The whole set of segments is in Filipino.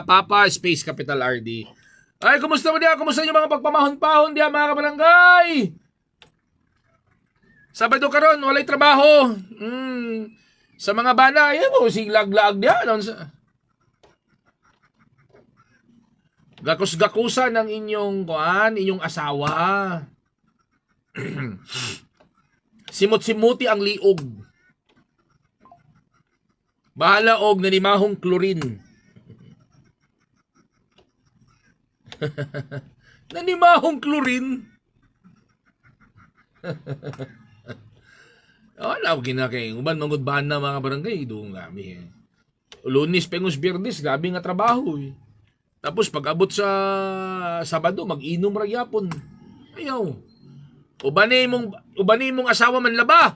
Papa Space Capital RD. Ay, kumusta mo diya? Kumusta yung mga pagpamahon-pahon diya mga kabarangay? Sabado karon walay trabaho. Sa mga bana, ayan mo, siglag-lag diya. Gakus-gakusa ng inyong asawa. Simot-simuti ang liog. Bahala og nanimahong klorin. Nanimahong klorin. Wala ko kinakay. Uban mangudbahan na mga barangay. Doon kami. Lunis, Pengos, Biyernes. Gabi nga trabaho. Tapos pag abot sa Sabado, mag-inom ra gyapon. Ayaw. Ubani mong asawa man laba.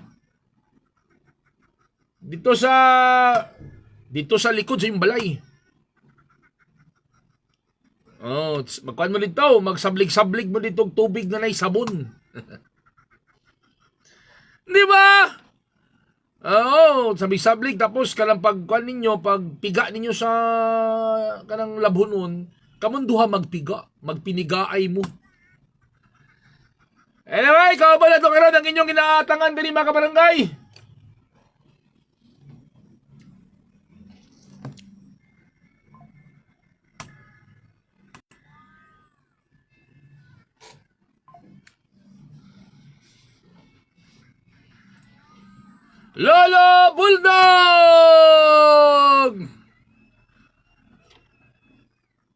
Dito sa likod sa yung balay. Magkuhan mo dito, magsablig-sablig mo dito tubig na sabon. Di ba? Sablig-sablig tapos kanang pagkuhan ninyo, pagpiga ninyo sa kanang labhonon, kamunduha magpinigaay mo. Anyway, ikaw ba na ito karoon ang inyong inaatangan din mga kabarangay? Lolo Bulldog!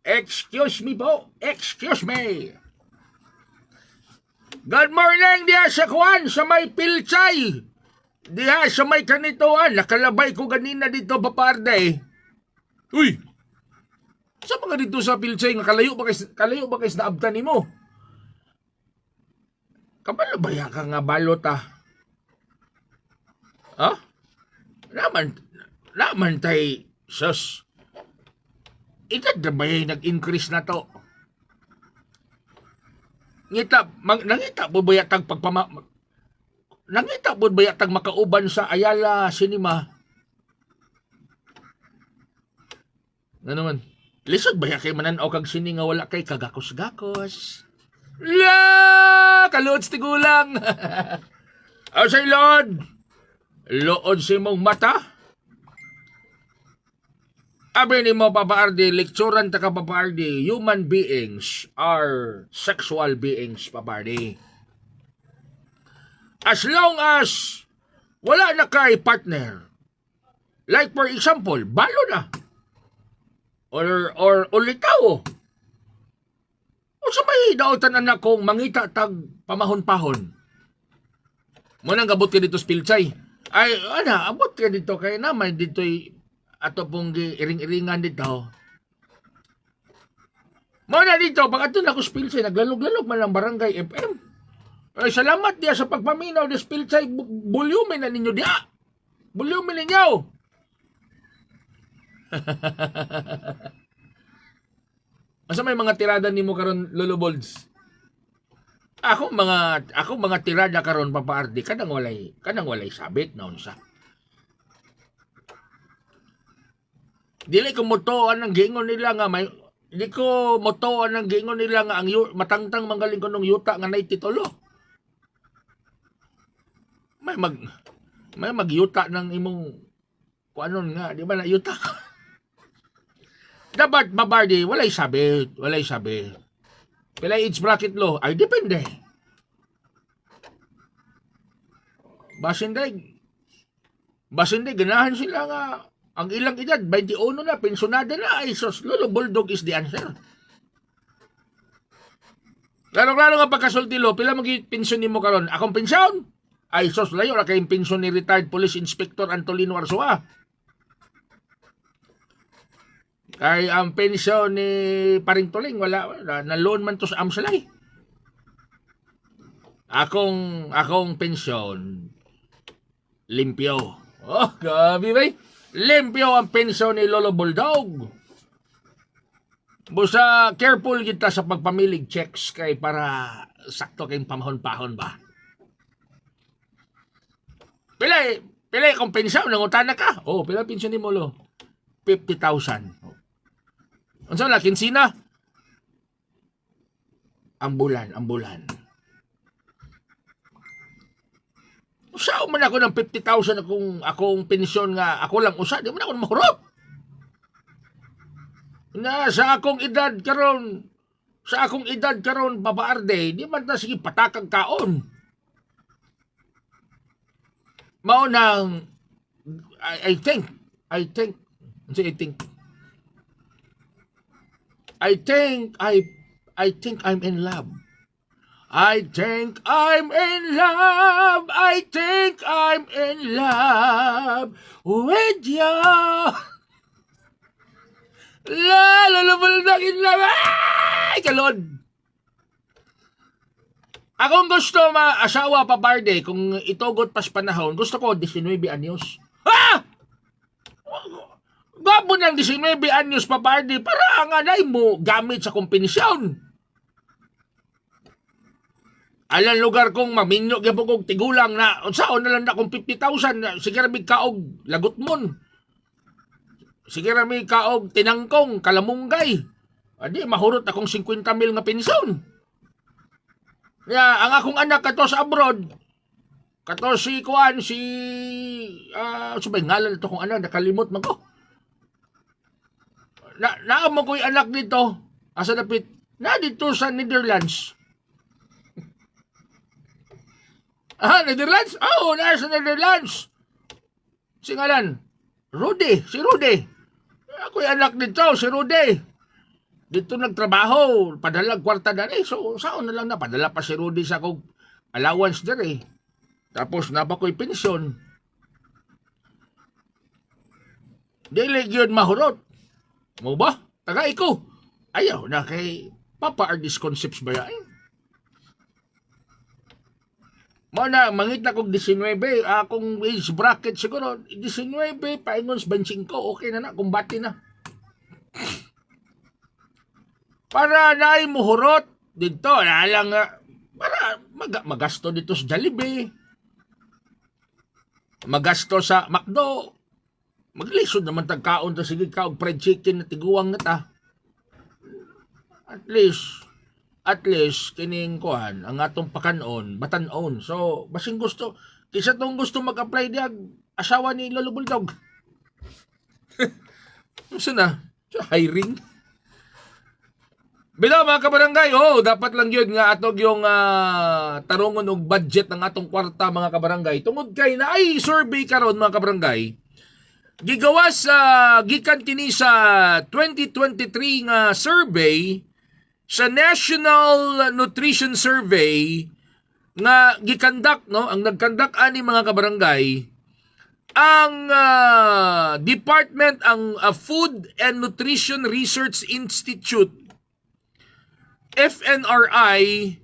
Excuse me po. Excuse me. Good morning diya sa Kwan, sa may Pilchay. Diya sa may kanituan. Nakalabay ko ganina dito paparde. Uy! Sa mga dito sa Pilchay, kalayo ba kayo naabtan ni mo? Kabalabaya ka nga balot Ha? Naman tay, sus. Itad na ba nag-increase na to? Nangita po ba yatag makauban sa Ayala Cinema? Ano naman? Lisod ba kay mananaw kag sini nga wala kay kagakos-gakos? La! Kaluods ti gulang! Say Lord! Lood si mong mata? Abi ni mo papaardi, lecturan ta ka papaardi, human beings are sexual beings papaardi. As long as wala na kay partner, like for example, balo na, or ulitaw, o sa may daotan anak kong mangita tag pamahon-pahon. Munang gabot ka dito sa Pilchay. Ay, abot ka dito kay naman dito'y ato pong iring-iringan dito. Muna dito, pag ato na ko Pilchay, naglalog-lalog man ang barangay FM. Ay, salamat diya sa pagpaminaw des Pilchay, volume na ninyo diya. Volume ninyo. Asa may mga tirada nimo karon Lolo Bolds? Ako mga tirada karon papaardi kanang walay sabit na unsa. Dili ko motoan ang gingon nila nga ang matangtang manggaling ko nung yuta nga nay titulo. May magyuta ng imong kuanon nga, di ba na yuta? Dapat babardi walay sabit. Pila age bracket lo? Ay, depende. Basinday, ganahan sila nga ang ilang edad, 21 na, pensionada na, ay sos, Lolo Bulldog is the answer. Klaro-klaro nga pagkasulti lo, pila mag-pensyon mo karon? Akong pensyon? Ay sos, layo, na kayong pensyon ni retired police inspector Antolino Arzua. Kay ang pensyon ni Paring Tuling, wala na loan man to sa Amsalay. Akong pensyon, limpyo. Gabi ba? Limpyo ang pensyon ni Lolo Bulldog. Busa, careful kita sa pagpamilig checks kay para sakto kayong pamahon-pahon ba? Pila kung pensyon, nangutana ka? Pila pensyon ni Molo? 50,000. Unsa na kinsina? Ambulan. Usaw man ako ng 50,000 akong pensyon nga ako lang usa, di man ako mahurot. Na sa akong edad karon babaarde, di man ta sige patakag kaon. Mao nang I think I think I'm in love. I think I'm in love with you. Lulubuldag in love. Ay, kalod. Akong gusto asawa pa barde, kung itugot pas panahon, gusto ko 19 anyos. Ha? Gabo ng 19 anyos pa barde para ang anay mo gamit sa kompensyon. Alang lugar kong maminyo gyapon kog tigulang na unsaon na lang na kung 50,000 sige ra mig kaog lagot mon. Sige ra mig kaog tinangkong kalamunggay. Adi mahurot akong 50,000 nga pensyon. Ang akong anak kato sa abroad. Kato si kuan si sabay ngalan ito kong anak nakalimot man ko. Naamo ko'y anak dito. Asa dapit? Na dito sa Netherlands. Netherlands? Oh, nasa Netherlands. Singalan? Rudy. Si Rudy. Ako'y anak dito, si Rudy. Dito nagtrabaho, padalag kwarta na rin. So, saan na lang na, padala pa si Rudy sa kong allowance na rin. Tapos, napa ko'y pensyon. Dili yun mahurot. Mo ba? Tagay ko. Ayaw na kay Papa are these concepts ba yan? Mo na, mangit na kong 19, akong age bracket siguro, 19, paingons 25, okay na kumbati na. Para na muhurot dito, lang, para magasto dito sa Jollibee, magasto sa McDo, maglisod naman tagkaon ta sige ka og fried chicken na tiguang na ta. At least kining kuhan ang atong pakanon batan-on. So basing gusto kisa tong gusto mag-apply diag asawa ni Lolo Bulldog. Gusto na hiring. Bila mga kabarangay, dapat lang yun nga atog yung tarungon og budget ng atong kwarta mga kabarangay. Tungod kay na ay survey karon mga kabarangay. Gigawas gikan kini sa 2023 nga survey sa National Nutrition Survey nga gikandak ang nagkandak ani mga kabarangay ang department ang Food and Nutrition Research Institute FNRI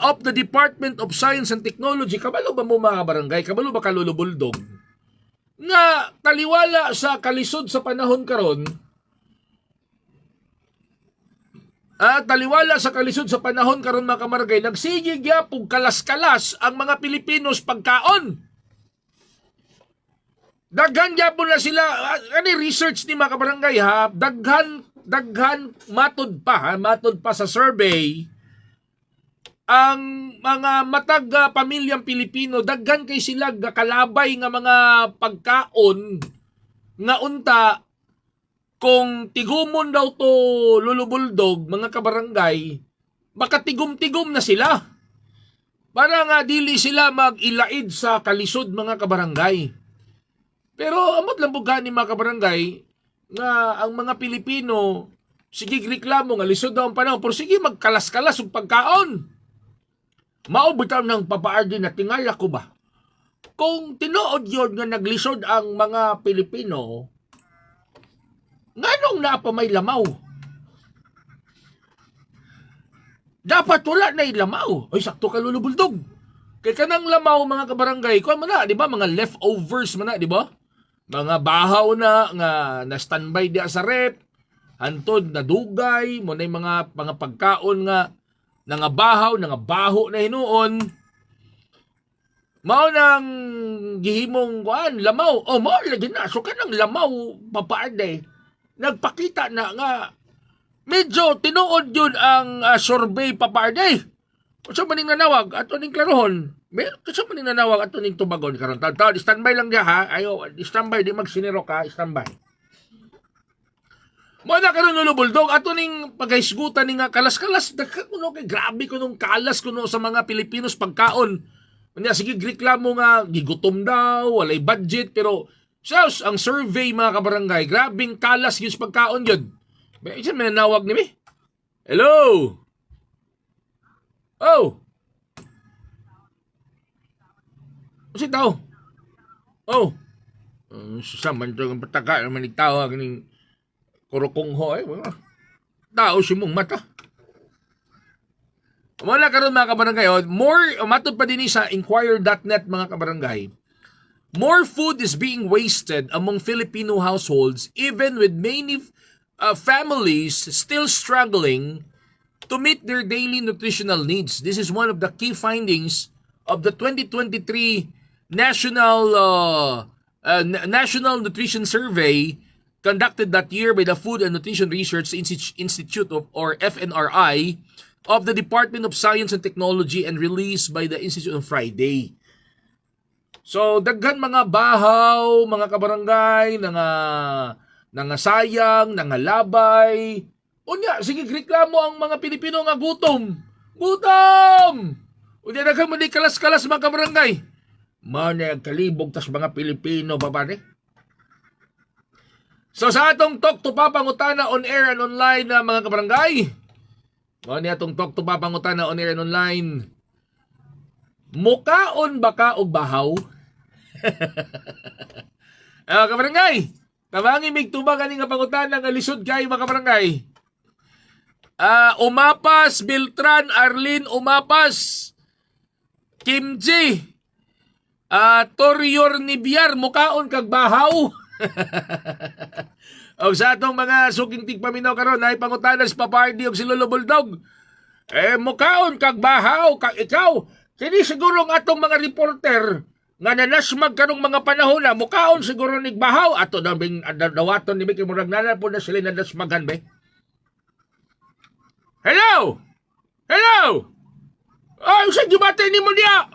of the Department of Science and Technology. Kabalo ba mo mga kabarangay? Kabalo ba Lolo Bulldog? Nga taliwala sa kalisod sa panahon karon, taliwala sa kalisod sa panahon karon mga kabarangay, nagsigig yapog kalas-kalas ang mga Pilipinos pagkaon. Daghan gyapon na sila ani research ni mga kabarangay ha, daghan matod pa sa survey ang mga matag pamilyang Pilipino, daghan kay sila kalabay nga mga pagkaon nga unta kung tigumon daw to Lolo Bulldog mga kabarangay, makatigum-tigum na sila para nga dili sila mag-ilaid sa kalisod mga kabarangay. Pero amot lang buga ni mga kabarangay nga ang mga Pilipino sige reklamo nga lisod daw ang panahon, pero sige magkalas-kalas og pagkaon. Maubitaw ng papaardi na tingala ko ba? Kung tinuod yun nga naglisod ang mga Pilipino, nganong na pa may lamaw? Dapat wala na lamaw. Ay, sakto ka Lolo Bulldog. Kay kanang lamaw mga kabarangay, kuha mo na, di ba? Mga leftovers mo na, di ba? Mga bahaw na, nga na-standby di sa rep, hantod na dugay, mo na mga pagkaon nga, nangabahaw, nangabaho na hinuon. Mao nang gihimong kuan lamaw. Mao lagi na so kanang lamaw papaade. nagpakita na nga medyo tinuod yun ang survey paparday. Kasi maning nanawag ato ning klarohon. Kasi maning nanawag ato ning tubagon karon. Taon standby lang diha ha. Ayo, standby di magsiniro ka, standby. Mo na karon lulubuldog ato ning pagahisgutan ning kalas-kalas kuno kay grabe kuno kalas kuno sa mga Pilipinos pagkaon. Unya sige reklamo nga gigutom daw, walay budget pero sus ang survey mga kabarangay, grabing kalas gyud pagkaon gyud. Isa may nanawag ni mi. Hello. Oh. Kasi tao. Oh. Saman to ang pataka naman ni tao kaning kurukong ho eh. Tao si mong mata. Wala karon mga kabarangay, more matod pa din sa inquirer.net mga kabarangay. More food is being wasted among Filipino households even with many families still struggling to meet their daily nutritional needs. This is one of the key findings of the 2023 National Nutrition Survey conducted that year by the Food and Nutrition Research Institute or FNRI of the Department of Science and Technology and released by the Institute on Friday. So, daghan mga bahaw, mga kabarangay, nga sayang, nga labay. Unya, sige, reklamo ang mga Pilipino nga gutom. Gutom! Unya, daghan mo di kalas-kalas mga kabarangay. Mana kalibog tas mga Pilipino, babane? So, sa atong Talk to Papangutana on air and online na mga kabarangay, niya atong Talk to Papangutana on air and online, mukaon baka og bahaw? Kabarangay, tabangi mig tubag ani nga pangutana nga lisod kay mga kabarangay. Umapas, Beltran, Arlene Umapas, Kimchi, Torior Nibiar, mukaon kag bahaw. O sa atong mga suking tigpaminaw karon ay pangutana sa Papardi og si Lolo Buldog. Mukaon kag bahaw kag ikaw. Kini siguro ng atong mga reporter nga nanasmag kanong mga panahon na mukaon siguro nig bahaw ato daw bing dawaton ni Mickey murag nana po na sila nanasmagan be. Hello. Hello. Ay sa gibate ni mo dia.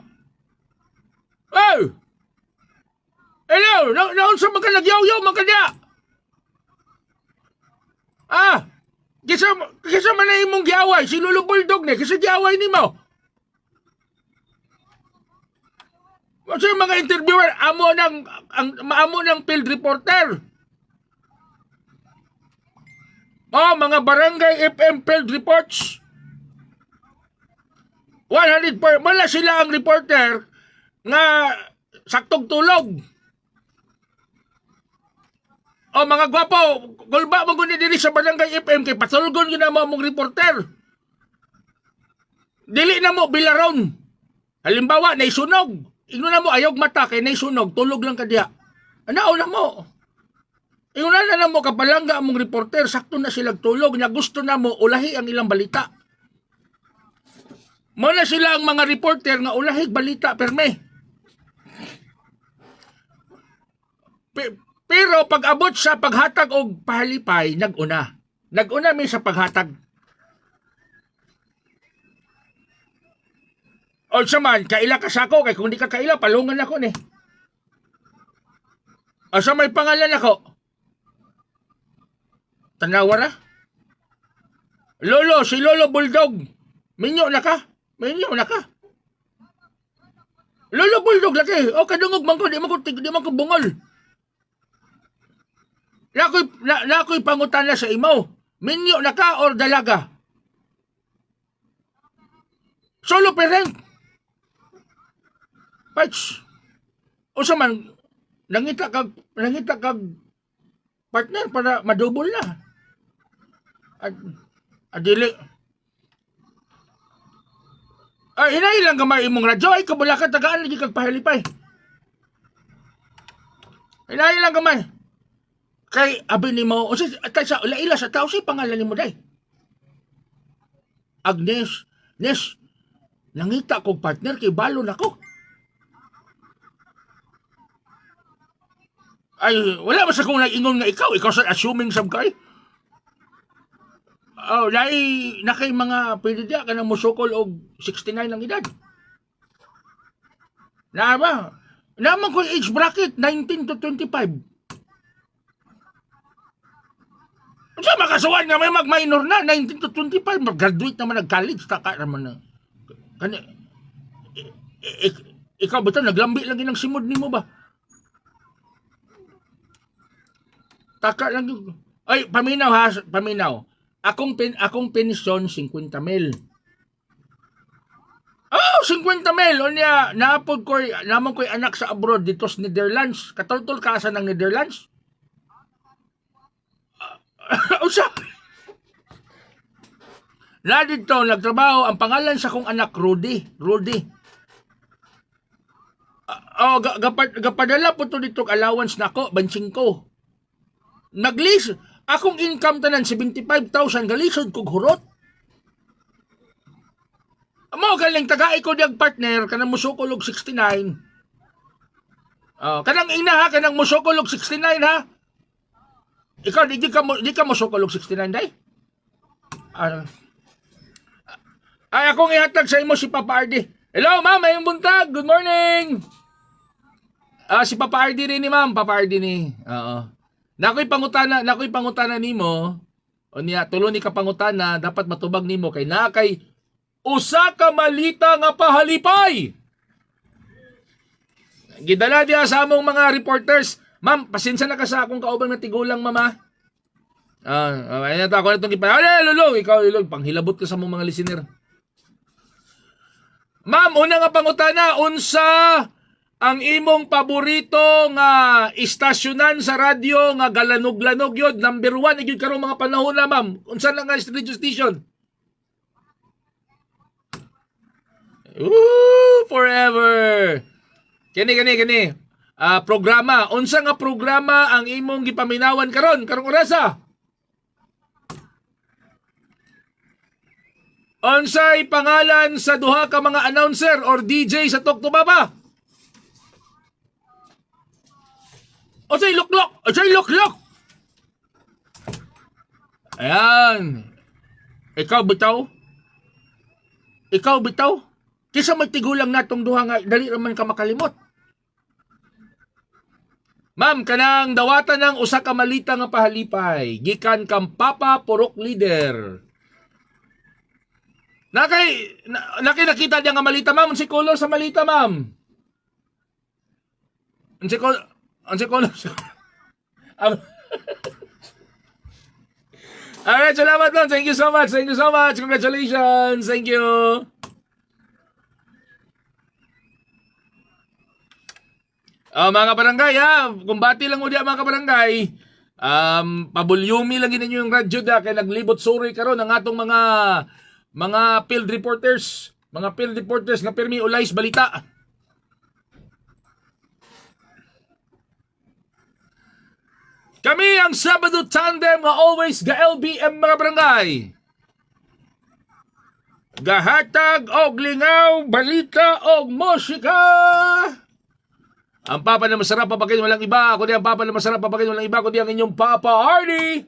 Oh. Hello, naon sa mga nagyaw-yaw mga dia. Kisa man na imong giaway si Lolo Buldog ni kasi giaway nimo. Kasi mga interviewer, amo ng field reporter. Mga barangay FM field reports. 100%, wala sila ang reporter nga saktog tulog. Mga gwapo, gulba mo guni diri sa barangay FM kay patulgon yun na mong reporter. Dili na mo bilaron. Halimbawa, naisunog. Ingon na mo, ayog mata kay naisunog, tulog lang ka diya. Anao na mo. Ingon na mo, kapalangga among reporter, sakto na silang tulog, na gusto na mo, ulahi ang ilang balita. Muna sila ang mga reporter nga ulahig balita, perme. Pero pag abot sa paghatag og pahalipay, nag-una. Nag-una mi sa paghatag. O saman, kaila ka sa ako, kay kung di ka kaila, palungan ako ni. O sa may pangalan ako. Tanawara? Lolo, si Lolo Buldog. Minyo na ka? Minyo na ka? Lolo Buldog laki. O kadungog man ko, di man ko bungol. Nakoy pangutana sa imo. Minyo na ka or dalaga? Solo parent. Pats. O sa man, nangita kag partner para madubol na. Adili. Hinailang gamay imong radyo. Ay, kabula ka tagaan lagi kag pahalipay. Hinailang gamay. Kay abi ni mo, o sa ila sa tao, si pangalan ni mo day. Agnes, Nes, nangita kong partner kay balon ako. Ay, wala ba sa kung nag-ingon nga ikaw sa assuming sab kay? Oh, dahil na kay mga pwede diya ka nang musukol og 69 ang edad. Na ba? Naman ko age bracket 19 to 25. Sa makasuhan nga may mag-minor na 19 to 25, mag-graduate naman nag-college, taka naman na. Kani, ikaw ba ito, naglambi lagi ng simod ni mo ba? Taka lang yun. Ay, paminaw ha, paminaw. Akong pensyon, 50 mil. Oh, 50 mil. O niya, naapod ko, naman ko'y anak sa abroad dito sa Netherlands. Katultol ka sa ng Netherlands? O siya? Na dito, nagtrabaho, ang pangalan sa kong anak, Rudy. Rudy. Gapadala po to dito allowance na ko, bansing ko. Naglis, akong income tanan 75,000 galisod kog hurot. Amo galing tagai ko diag partner kanang musukol og 69. Kanang ina ha, kanang musukol og 69 ha. Ikaw di ka musukol og 69 day? Ay akong ihatag sa imo si Papa Ardi. Hello ma'am, mayong buntag. Good morning. Si Papa Ardi rin ni ma'am, Papa Ardi ni. Oo. Nakoy pangutana nimo. O niya tulo ni ka pangutana dapat matubag nimo kay na kay usa ka malita nga pahalipay. Gidala diya sa among mga reporters. Ma'am, pasensya na ka sa akong kaubang na tigulang mama. Ayun na ako na itong ipay. Lulong, ikaw lulong, panghilabot ka sa mong mga listener. Ma'am, una nga pangutana, unsa ang imong paborito nga istasyonan sa radyo nga galanog-lanog yun, number 1 igid karong mga panahon na ma'am. Unsa lang nga radio station? Forever. Kani. Programa. Unsa nga programa ang imong gipaminawan karong orasa? Unsay pangalan sa duha ka mga announcer or DJ sa Tok to Baba? Unsay luklok? Ayan. Ikaw bitaw? Kisa magtigulang natong duha nga dali raman ka makalimot. Ma'am, kanang dawatan ng usa ka malita nga pahalipay gikan kang Papa Purok Leader. Nakita niya nga malita, ma'am. Si color sa malita, ma'am. Si color. Alright, salamat, ma'am. Thank you so much. Congratulations. Thank you. Mga barangay, ha. Kumbati lang mo diya, mga barangay. Pabulyumi lang ninyo yung radyo da. Kaya naglibot suri karon ang atong mga field reporters nga pirmi ulay sa balita. Kami ang Sabado Tandem nga always ga LBM mga barangay. Gahatag og lingaw, balita og musika. Ang Papa na masarap papakain walang iba. Ako di ang Papa na masarap papakain walang iba. Ako di ang inyong Papa Hardy.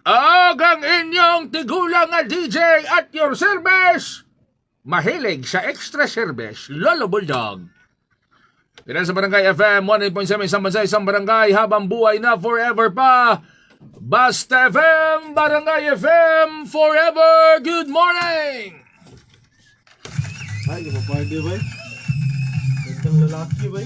Ang inyong tigulang nga DJ at your service. Mahilig sa extra service, Lolo Bulldog. Tira sa Barangay FM 108.7 isang bansa, isang barangay habang buhay na forever pa. Basta FM, Barangay FM forever. Good morning! Ay, kapapagay ba? Gandang lalaki ba?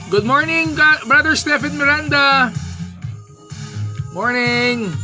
Good morning, Brother Stephen Miranda. Morning.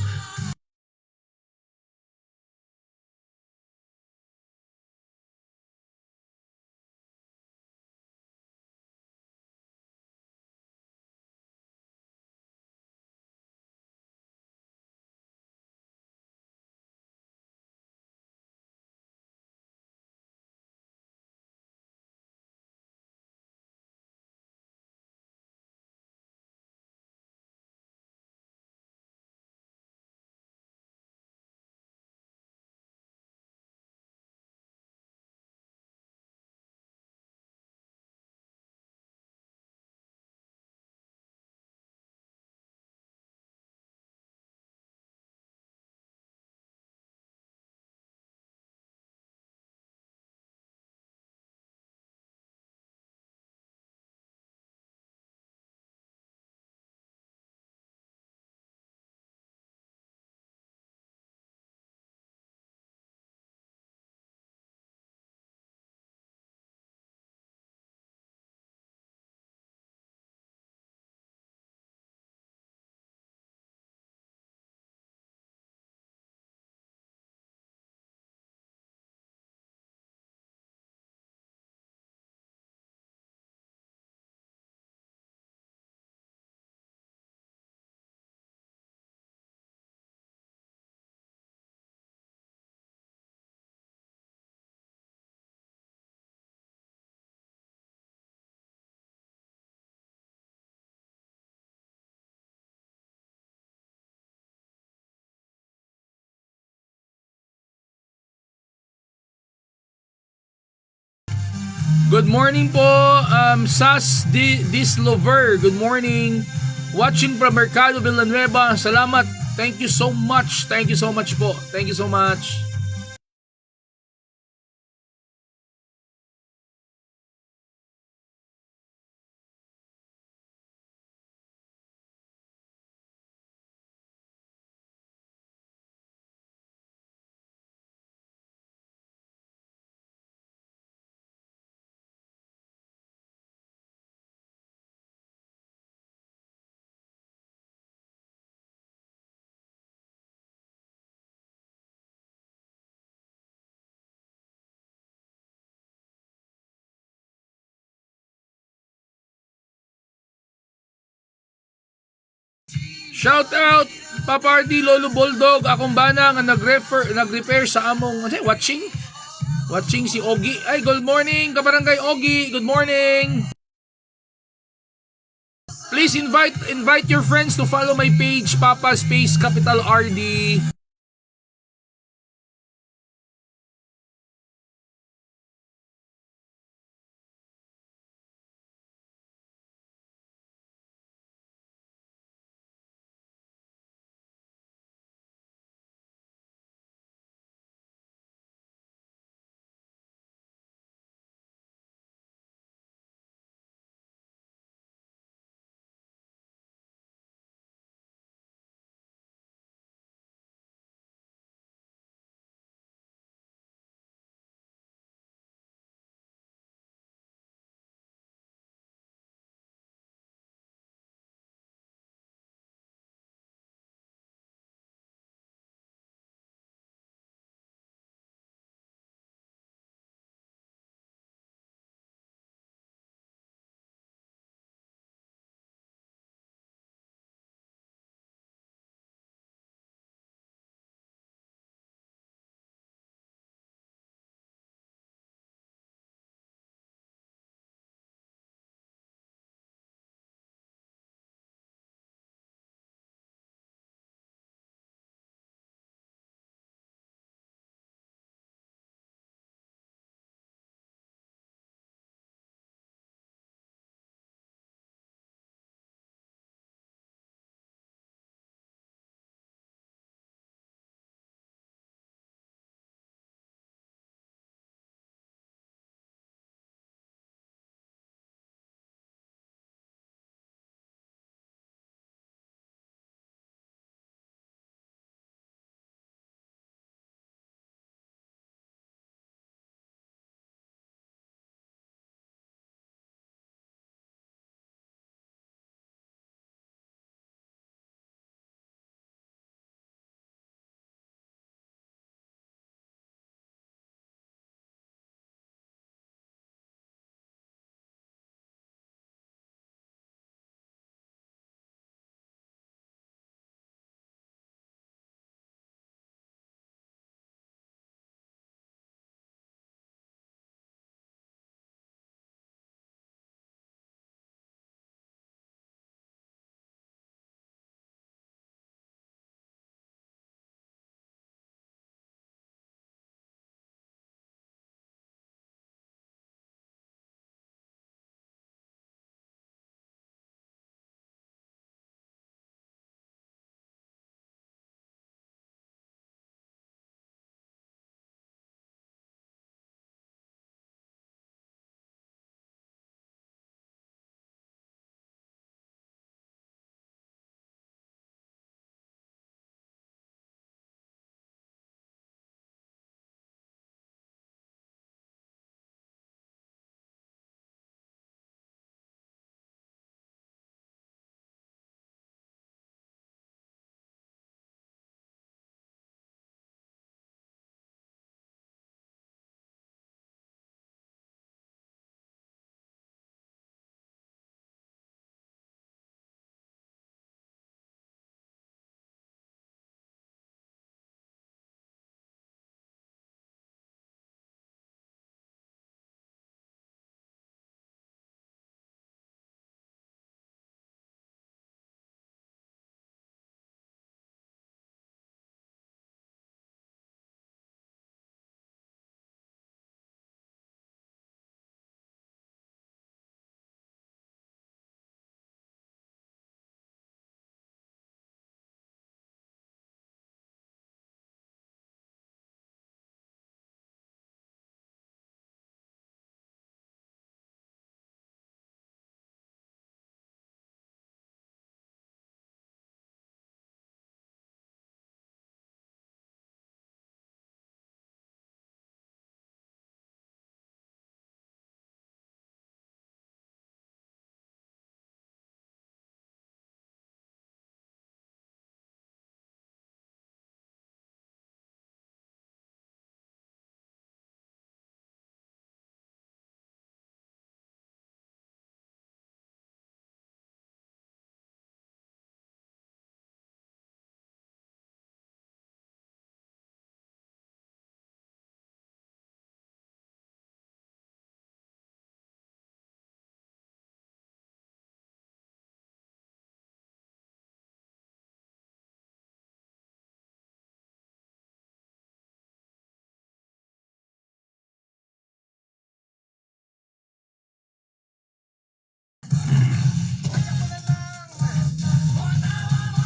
Good morning po, Sas Dislover. Good morning. Watching from Mercado Villanueva. Salamat. Thank you so much. Thank you so much po. Thank you so much. Shout out Papardi Lolo Boldog akong bana nga nag-repair sa among watching si Ogi. Ay, good morning kabarangay Ogi. Good morning. Please invite your friends to follow my page Papa Space Capital RD.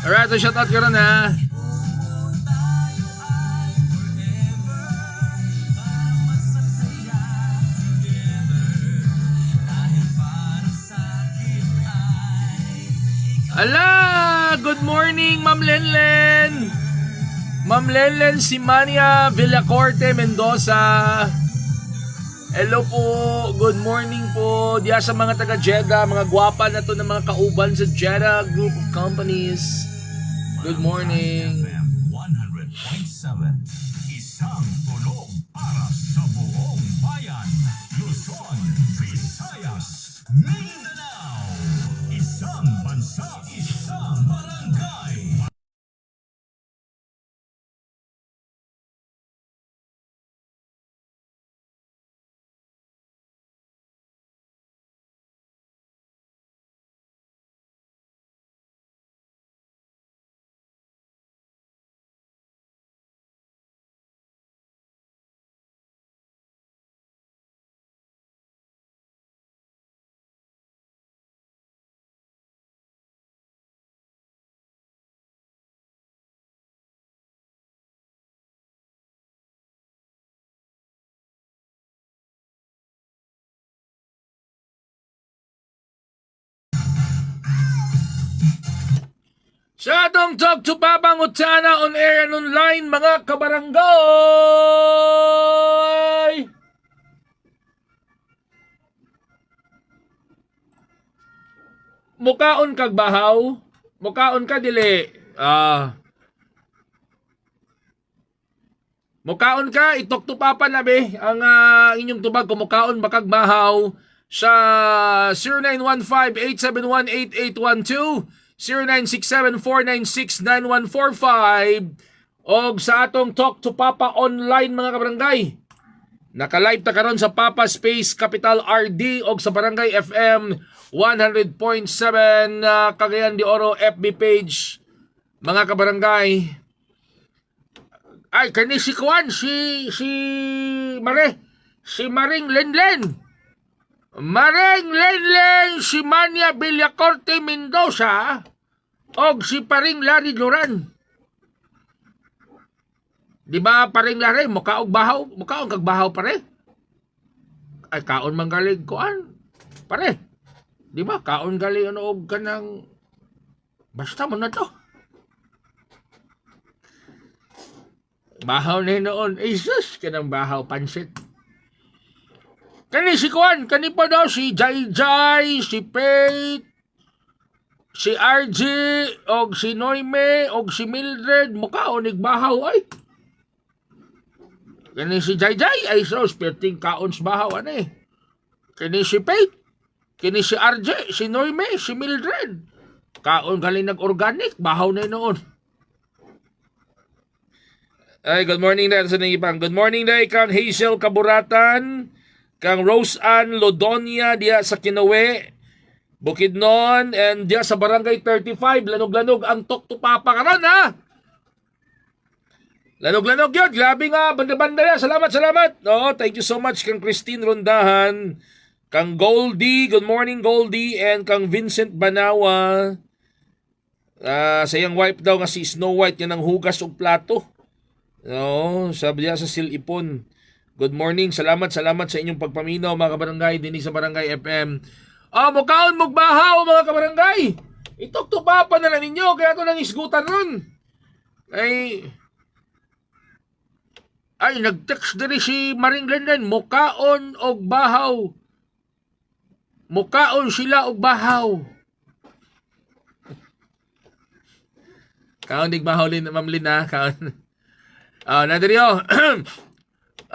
Alright, so shoutout ka ron ha. Ala, good morning Ma'am Lenlen. Ma'am Lenlen Simania Villacorte Mendoza. Hello po, good morning po. Diya sa mga taga Jeddah, mga gwapa na to ng mga kauban sa Jeddah Group of Companies. Good morning. 100.7 Isang tunog para sa buong bayan. Luzon, Visayas, Mindanao. Isang bansa, isang barangay. Sa atong Talk to Papa Ngutana on air and online, mga kabarangay! Mukaon kag bahaw? Mukaon ka dili? Mukaon ka, itok to Papa na be, ang inyong tubag kung mukaon bakag bahaw sa 0915-871-8812, 0967-496-9145 o sa atong Talk to Papa online mga kabarangay. Naka-live ta karon sa Papa Space Capital RD o sa Barangay FM 100.7 Cagayan de Oro FB page mga kabarangay. Ay kani si Kuan si Maring Lenlen. Maring Lenlen si Mania Villacorte Mendoza og si Paring Larry Duran. Di ba Paring Larry mukaog bahaw, mukaog kag bahaw pare? Ay kaon man galing kuan pare. Di ba kaon galing ano og kanang basta mo na to. Bahaw na noon. Jesus, kanang bahaw pansit. Kani si Kuan, kani pa daw si Jai Jai, si Pate, si RG, og si Noime, og si Mildred, mukaon nigbahaw ay. Kani si Jai Jai, ay so, spirting kaons bahaw, ano eh. Kani si Pate, kani si RG, si Noime, si Mildred. Kaon galing nag-organic, bahaw na noon. Ay, good morning na sa nangipang. Good morning na kang Hazel Kaburatan, kang Rose Ann Lodonia diya sa Kinawe, Bukidnon, and diya sa Barangay 35, lanog-lanog ang Talk to Papa karon ha. Lanog-lanog yun, grabe nga, banda-banda yan. Salamat. No, thank you so much kang Christine Rondahan, kang Goldie, good morning Goldie, and kang Vincent Banawa. Sa iyang wife daw nga si Snow White yan ang hugas og plato. No, sabi niya sa Silipon. Good morning, salamat sa inyong pagpaminaw mga kabarangay din sa Barangay FM. Mukaon mugbahaw mga kabarangay. Itok to Papa na lang ninyo, kaya ito nang isgutan nun. Ay nag-text diri si Maring Lenlen, mukaon og bahaw. Mukaon sila og bahaw. Kaon digbahaw lin Ma'am Lin ha, kaon. Nadiriyo.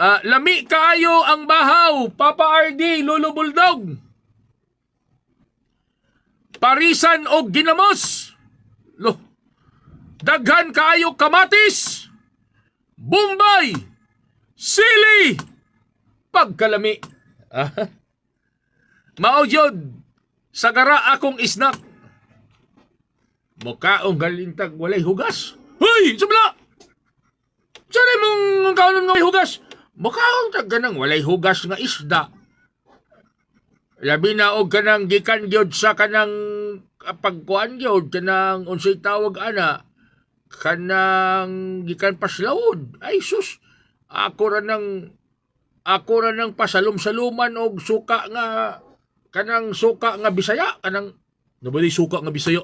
Lami kaayo ang bahaw, Papa RD, Lolo Bulldog. Parisan og ginamos. Daghan kaayo kamatis. Bombay. Sili. Pagkalami. Maudyod. Sagara akong isnak. Mukaong galintag walay hugas. Hoy, sabla! Sari mong kaunon nga may hugas. Mukaong tagganang walay hugas nga isda. Labi na og kanang gikan gyud sa kanang pagkuan gyud kanang unsay tawag ana kanang gikan paslawod. Ay sus, ako ra nang pasalum-saluman og suka nga kanang suka nga Bisaya, kanang nabali suka nga Bisaya.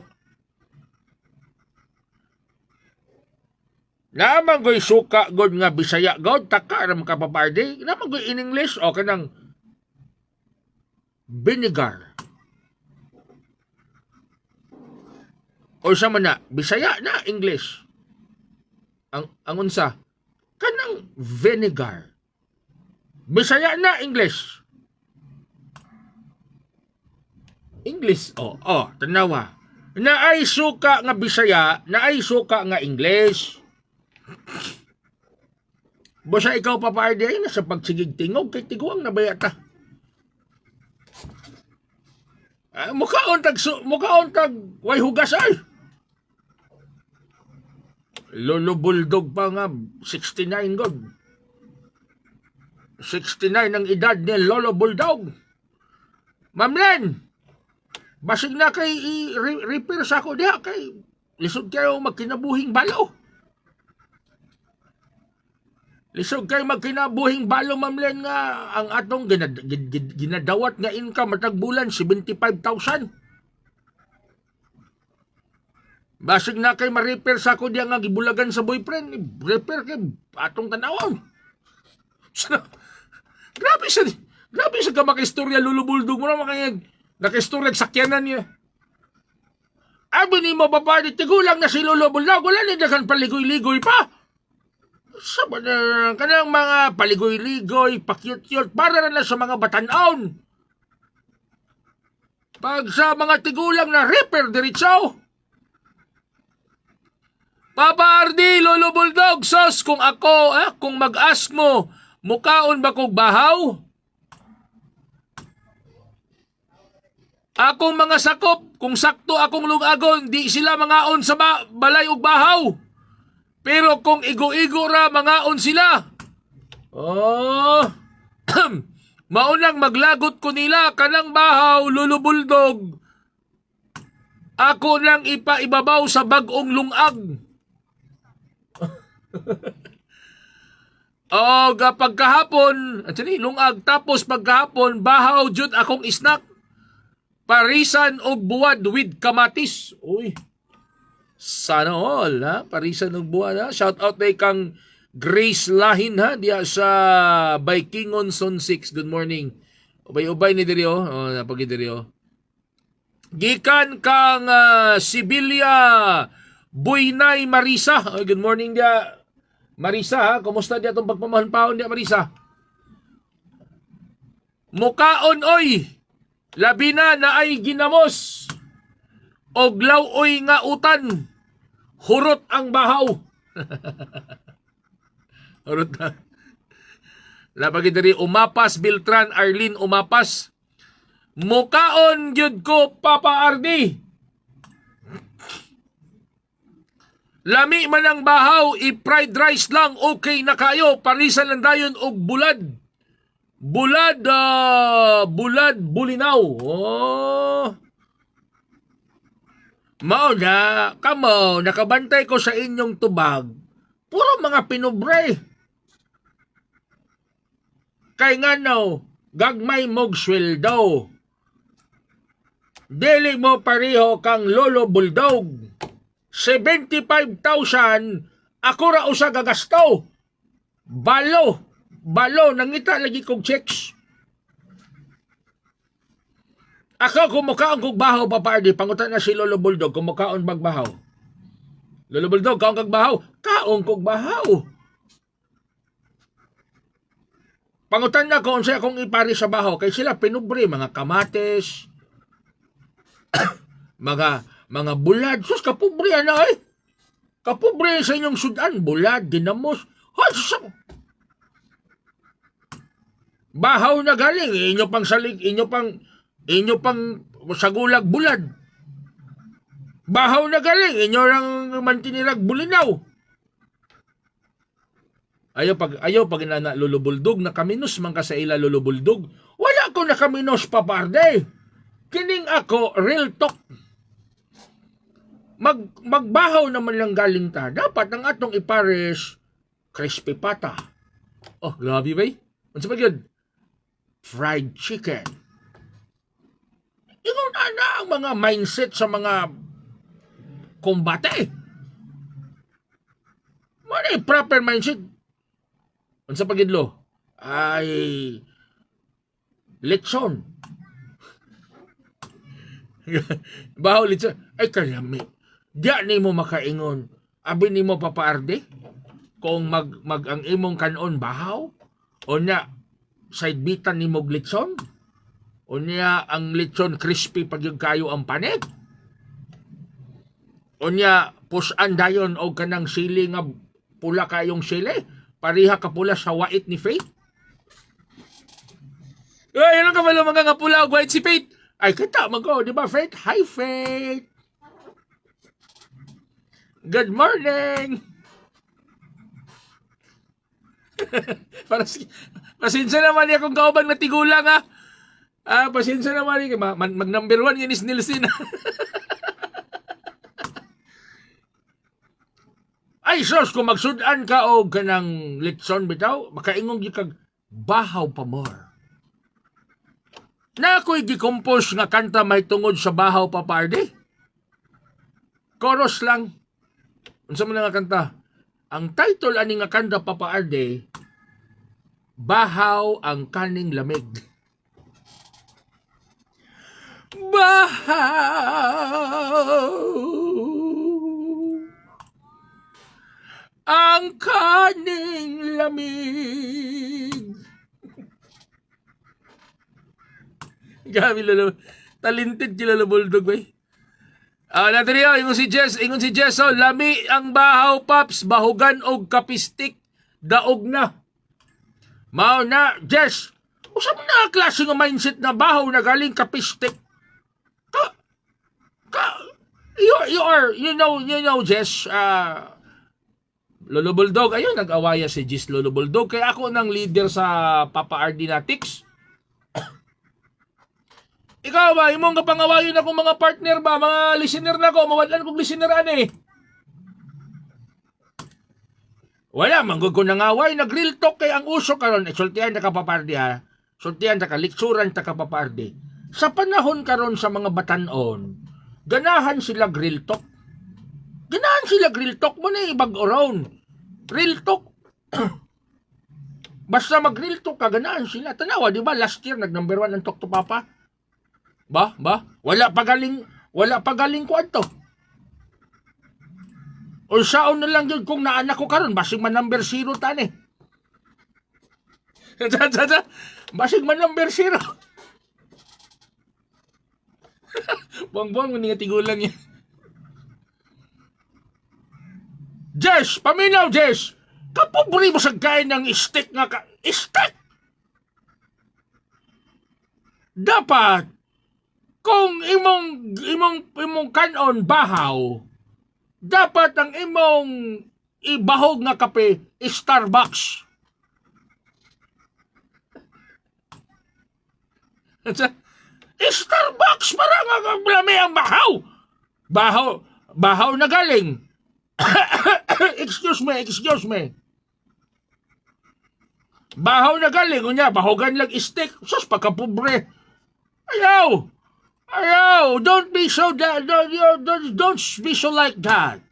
Naman ko'y suka god nga Bisaya god, taka ram ka papardi. Naman ko'y in English o kanang vinegar. O sa man na, Bisaya na English. Ang unsa, kanang vinegar. Bisaya na English. English, tanawa. Naay suka nga Bisaya, naay suka nga English. Basta ikaw papaardi ay nasa pagsigig tingog kay tiguang na bayata. Mukhaon tag way hugas ay. Lolo Bulldog pa nga 69 god. 69 ang edad ni Lolo Bulldog. Ma'am Len, basig na kay i-repair sa ako diha kay lisod kayo magkinabuhing balo. Lisod kayo magkinabuhing balo, Ma'am Len, nga ang atong ginadawat nga income matag bulan 75,000. Basig na kay ma-repair sa ako diya nga gibulagan sa boyfriend, repair kay atong tanawon. Grabe sa kamakistorya lulubuldog mo na makayag nakistorya sakyanan niya. Abi ni mo babae, tigulang na si Lolo Buldog, wala niya kan paligoy-ligoy pa. Sabi na kanang mga paligoy-ligoy, pakyut-yut, para na sa mga batanon. Pag sa mga tigulang na repair diretsaw. Papa Ardi, Lolo Bulldog, sos, kung ako, kung mag-ask mo, mukaon ba kong bahaw? Akong mga sakop, kung sakto akong lungagon, di sila mangaon sa balay ug bahaw. Pero kung igo-igo ra, mangaon sila. Maunang maglagot ko nila, kanang bahaw, Lolo Bulldog. Ako nang ipaibabaw sa bagong lungag. Pagkahapon, lungag, tapos pagkahapon, bahaw jud akong snack. Parisan og buwad with kamatis. Uy. Sana all, ha? Parisan og buwad, ha? Shout out day kang Grace Lahin, ha? Diya sa Bikingon Zone 6. Good morning. Ubay-ubay ni Dirio. Napagi Dirio. Gikan kang Sibilia Buynay Marisa. Good morning dia. Marisa, ha? Kumusta diya itong pagpamahanpaon diya, Marisa? Mukaon, oy! Labi na ay ginamos. Oglaw, oy nga utan. Hurot ang bahaw. Hurot na. Lapagi dari Umapas, Beltran, Arlene Umapas. Mukaon gyud ko, Papa Ardi. Lami man ang bahaw, i-fried rice lang, okay na kayo. Parisan lang dayon og bulad. Bulad bulinaw. Mao na, kamo, nakabantay ko sa inyong tubag. Puro mga pinubre. Kay nga no, gagmay mog sweldo. Dili mo pareho kang Lolo Bulldog. 75,000 ako ra usa gagasto. Balo, nangita lagi kong checks. Ako kumukaon kong bahaw, Papa Ardi. Pangutan na si Lolo Bulldog, kumukaon bag bahaw. Lolo Bulldog, kaon kag bahaw? Kaon kong bahaw. Pangutan na kung siya kung ipari sa bahaw, kay sila pinubre, mga kamates, mga bulad. Sus, kapobre na eh. Kapobre sa inyong sudan. Bulad, dinamos. Bahaw na galing. Inyo pang salig, inyo pang sagulag bulad. Bahaw na galing. Inyo lang mantinirag bulinaw. Ayaw pag inana Lolo Bulldog, nakaminos man ka sa ila Lolo Bulldog. Wala ko nakaminos, Paparde. Kining ako, real talk. magbahaw naman lang galing ta. Dapat ang atong ipares crispy pata. Oh, grabe ba? Ano sa yun? Fried chicken. Ikaw na ang mga mindset sa mga kombate. Ano yung proper mindset? Ano sa pagidlo? Ay lechon. Bahaw lechon. Ay kalami. Diya ni mo makaingon. Abi ni mo papaarde? Kung mag ang imong kanon bahaw? O na side bitan ni mo lechon? O niya ang lechon crispy pag yung kayo ang panit? O niya pusan dayon o kanang sili nga pula kayong sili? Pariha ka pula sa wait ni Faith? Ay, ano ka pala mga nga pula o white si Faith? Ay, kita mag-go, di ba, Faith? Hi, Faith! Good morning! Pasensya naman niya kung kaubang natigulang, ha? Pasensya naman niya. Mag-number 1 yun is Nilsin. Ay, sos, kung magsudan ka o ganang litson bitaw, makaingong di kag bahaw pa more. Na ako'y gikompose nga kanta may tungod sa bahaw pa parde. Chorus lang. Unsa man nga kanta? Ang title ani nga kanta pa parde, Bahaw ang kaning lamig. Bahaw ang kaning lamig. Gabi lalo. Talented sila na Bulldog, bay. Natriyo, ingon si Jess, lami ang bahaw, paps, bahugan og kapistik, daog na. Mao na, Jess, usa mo na klase nga mindset na bahaw na galing kapistik. You know, Jess, Lolo Bulldog, ayun, nag-awaya si Jess Lolo Bulldog, kaya ako nang leader sa Papa Ardinatics. Ikaw ba, imong kapangawayon akong mga partner ba, mga listener na ko, mawadlan kong listeneran eh. Wala, manggod ko nangaway, nag-real talk kay ang uso karon. Sultihan na kapapardi ha, sultihan na kaliksuran na kapapardi. Sa panahon karon sa mga batanon, ganahan sila grill talk. Ganahan sila grill talk mo na ibag around. Real talk. Basta mag-real talk ka, ganahan sila. Tanawa, di ba, last year, nag-number 1 ang Talk to Papa? Ba? Wala pa galing ko ato. O saon na lang yun kung naanak ko karon basig man number 0 tani. Basig man number 0. Buang-buang mo nga tigulang yan. Jess, paminaw Jess. Kapobri mo sa kain ng stick nga ka. Stick! Dapat kung imong kanon bahaw, dapat ang imong ibahog nga kape Starbucks. Starbucks para nga lami ang bahaw. Bahaw na galing. Excuse me. Bahaw na galing, unya bahogan lang stick. Sus pagkapobre. Ayaw, don't be so like that.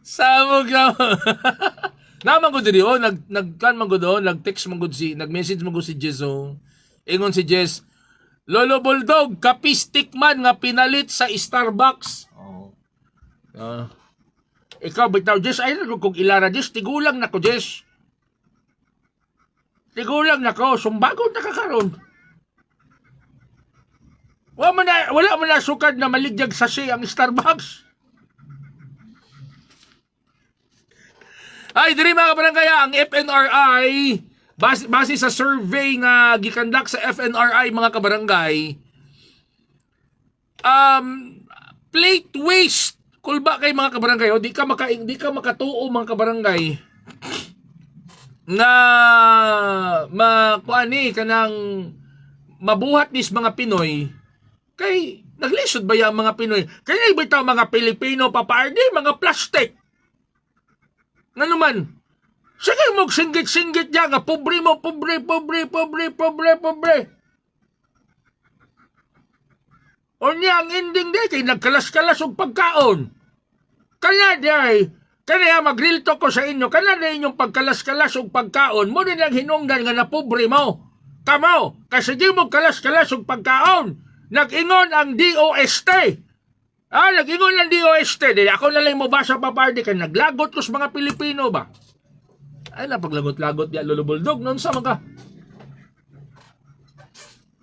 Samog na. Naman ko diri nag-text man gud nag-message man gud si Jess. Ingon si Jess, Lolo Bulldog, kapistik man nga pinalit sa Starbucks. Ikaw bitaw Jess, ay kung ilara Jess, tigulang na ko Jess. Tigulang na ko, sumbagon na kakaroon. Wala mo na sukad na maligyag sa ang Starbucks. Ay, diri mga kabarangay, ang FNRI, base sa survey nga gikandak sa FNRI mga kabarangay, plate waste, kulba kay mga kabarangay, di ka makatuo mga kabarangay, nga makuani kanang mabuhat nis mga Pinoy Kay, naglisod ba yung mga Pinoy? Kaya bitaw mga Pilipino, papaardi, mga plastic. Nga naman, sige mo singgit-singgit niya, nga pobre mo, pobre. O niya, ang ending day, kay nagkalas-kalas og pagkaon. Kaya day, kaya mag-real talk ko sa inyo, kaya day inyong pagkalas-kalas og pagkaon, mo din ang hinungdan nga na pobre mo. Kamo, kasi di mo kalas-kalas og pagkaon. Nag-ingon ang DOST. Nag-ingon ang DOST. Dili ako na lang mo basa papardi kay naglagot ko sa mga Pilipino ba? Ay, napaglagot-lagot ya lulubuldog noon sa mga.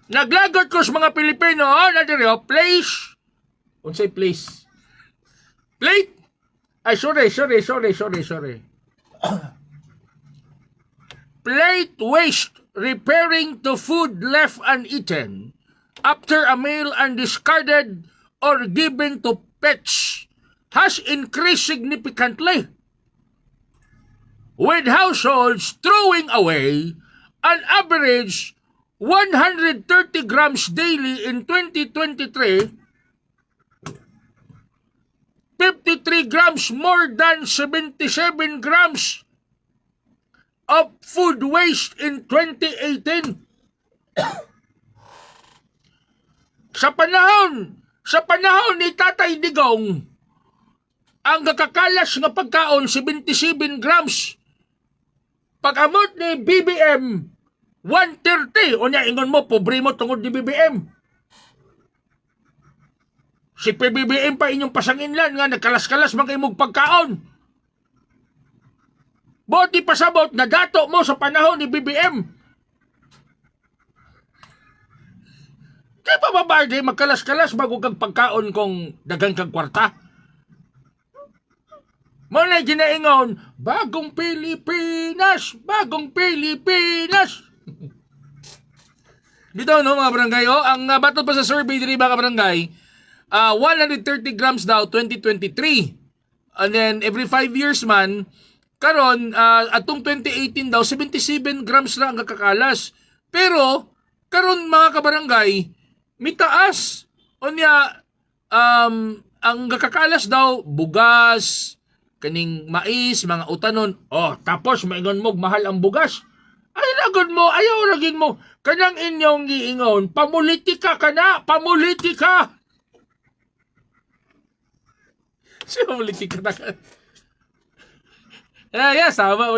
Naglagot ko sa mga Pilipino, nadiri, place. Unsay place? Plate? Ay, sorry. Plate waste referring to food left uneaten after a meal and discarded or given to pets has increased significantly, with households throwing away an average 130 grams daily in 2023, 53 grams more than 77 grams of food waste in 2018. Sa panahon ni Tatay Digong, ang kakakalas nga pagkaon 77 grams. Pag-amot ni BBM 130, o niya ingon mo pobre mo tungod ni BBM. Si PBBM pa inyong pasanginlan nga nagkalas-kalas man imong pagkaon. Boti pasabot na dato mo sa panahon ni BBM. Di ba babarde magkalas-kalas bago kag pagkaon kung dagang kag kwarta? Muna ginaingon, bagong Pilipinas! Dito no mga barangay, ang batod pa sa survey diri mga barangay, 130 grams daw 2023. And then every 5 years man, karon atong 2018 daw 77 grams na ang kakakalas. Pero karon mga kabarangay, mitaas. Unya ang kakakalas daw bugas, kaning mais, mga utanon. Tapos maingon mo mahal ang bugas. Ay lagod mo, ayaw lagin mo. Kanang inyong giingon, pamulitika ka na, pamulitika. Siya pamulitika na ka. Sama mo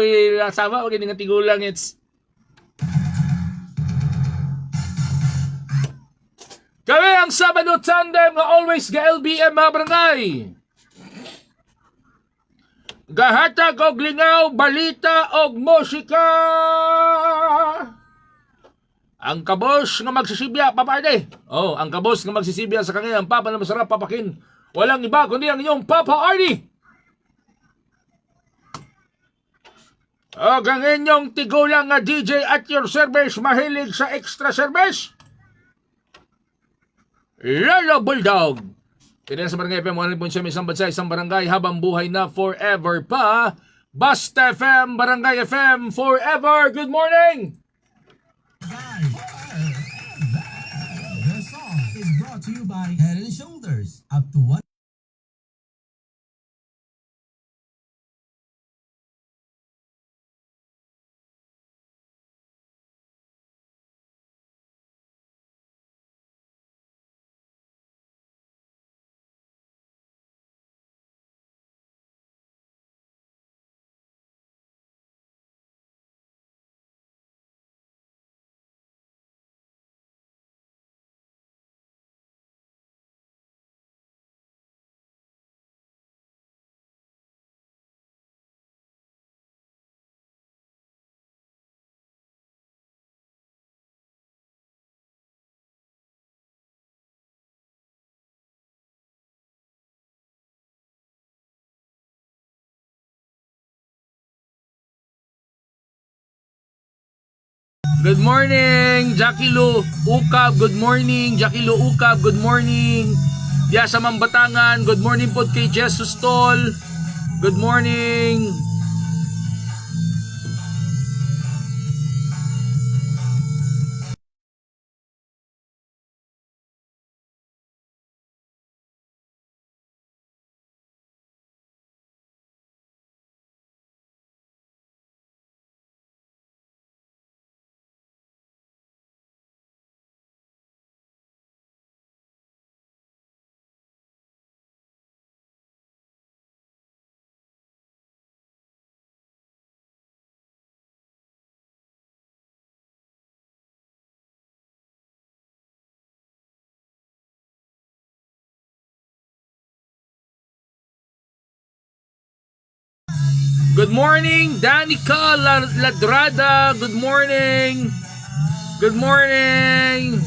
kining tigulang it's. Kami ang Sabado Tandem nga always ga LBM mga barangay. Gahatag og lingaw, balita og musika. Ang kabos nga magsisibya, papaade. Ang kabos nga magsisibya sa kanyang papa na masarap papakin. Walang iba kundi ang inyong Papa Arnie. O ang inyong tigulang nga DJ at your service, mahilig sa extra service. Lolo Bulldog. Kaya sa Barangay FM 100.7 isang bansa, isang barangay habang buhay na forever pa. Basta FM, Barangay FM forever. Good morning! The song is brought to you by Head and Shoulders. Up to 1Good morning, Jackie Lu Ukab. Good morning, Jackie Lu Ukab. Good morning. Diya sa Mambatangan. Good morning po kay Jesus Tol. Good morning. Good morning, Danica Ladrada. Good morning. Good morning.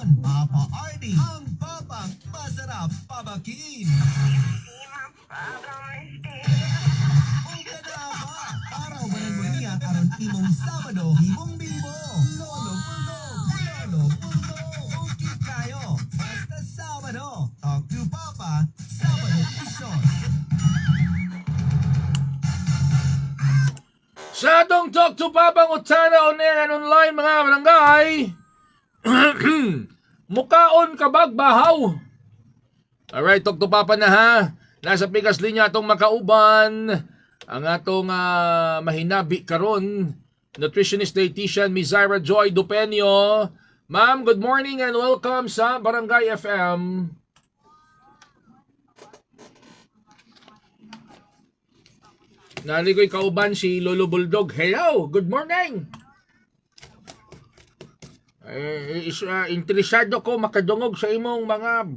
Luzon, Papa RD, ang papang masarap pabakin. Uga na ba? Para ubanan mo niya karon imong Sabado, imong bibo. Lolo Bulldog, okay kayo. Basta Sabado, talk to Papa, Sabado Vision. Sa atong Talk to Papang Utana on air and online mga barangay, mukaon kabag bahaw. Alright, Talk to Papa na ha. Nasa pikas linya atong makauban ang atong mahinabi karon, nutritionist dietitian Mizaira Joy Dupenio. Ma'am, good morning and welcome sa Barangay FM. Nalikoy kauban si Lolo Bulldog. Hello, good morning. Interesado ko makadungog sa imong mga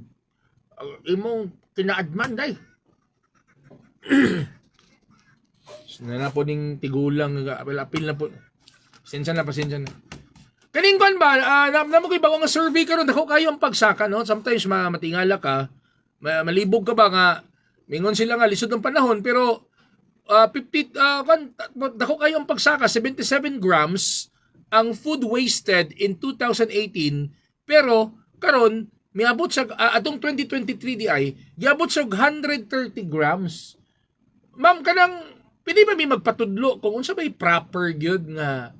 imong kinaadman day. Na po ning tigulang apil na po. Pasensya na. Kaning kon ba namo koy bago nga survey karon dako kayo ang pagsaka no. Sometimes matingala ka, malibog ka ba nga mingon sila nga lisod ng panahon pero dako kayo ang pagsaka 77 grams ang food wasted in 2018 pero karon miabot sa atong 2023 di ay giabot sa 130 grams. Ma'am kanang pwede ba mi magpatudlo kung unsa may proper gyud nga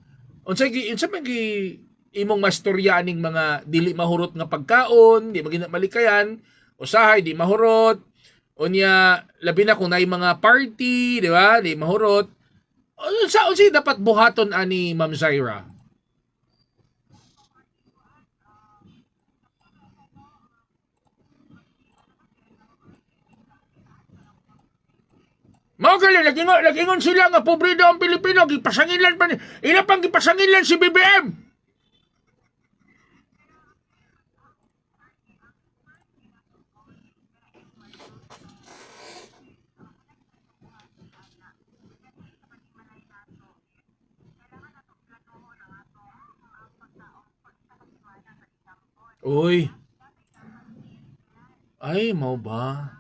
unsa may imong mastoryaning mga dili mahurot nga pagkaon, di magina malikayan, usahay di mahurot. Unya labi na kung naay mga party, di ba? Di mahurot. Unsa dapat buhaton ani Ma'am Zaira? Mao gali nagingon sila nga pobre daw ang Pilipino, gipasangilan pa ni. Ila pang gipasangilan si BBM. Uy. Ay, mau ba?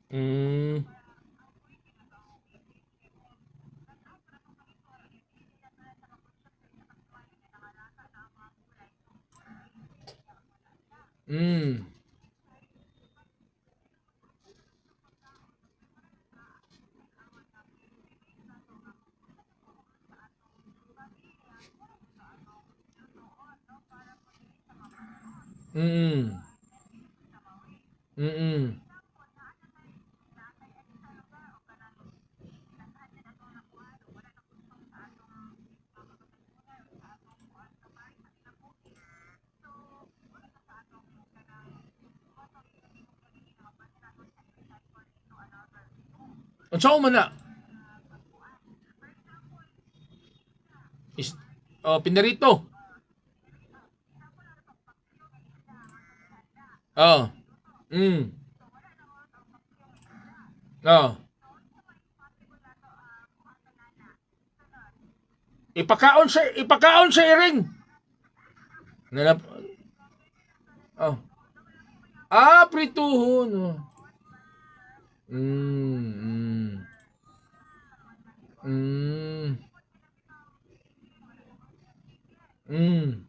Mm. Mm. Mm. Mm. Unsa man na? Pinarito. Oh. Mm. Oh. Ipakaon sa iring. Nanap. Oh. Prituhon. Oh. Mm. Mm. Mm.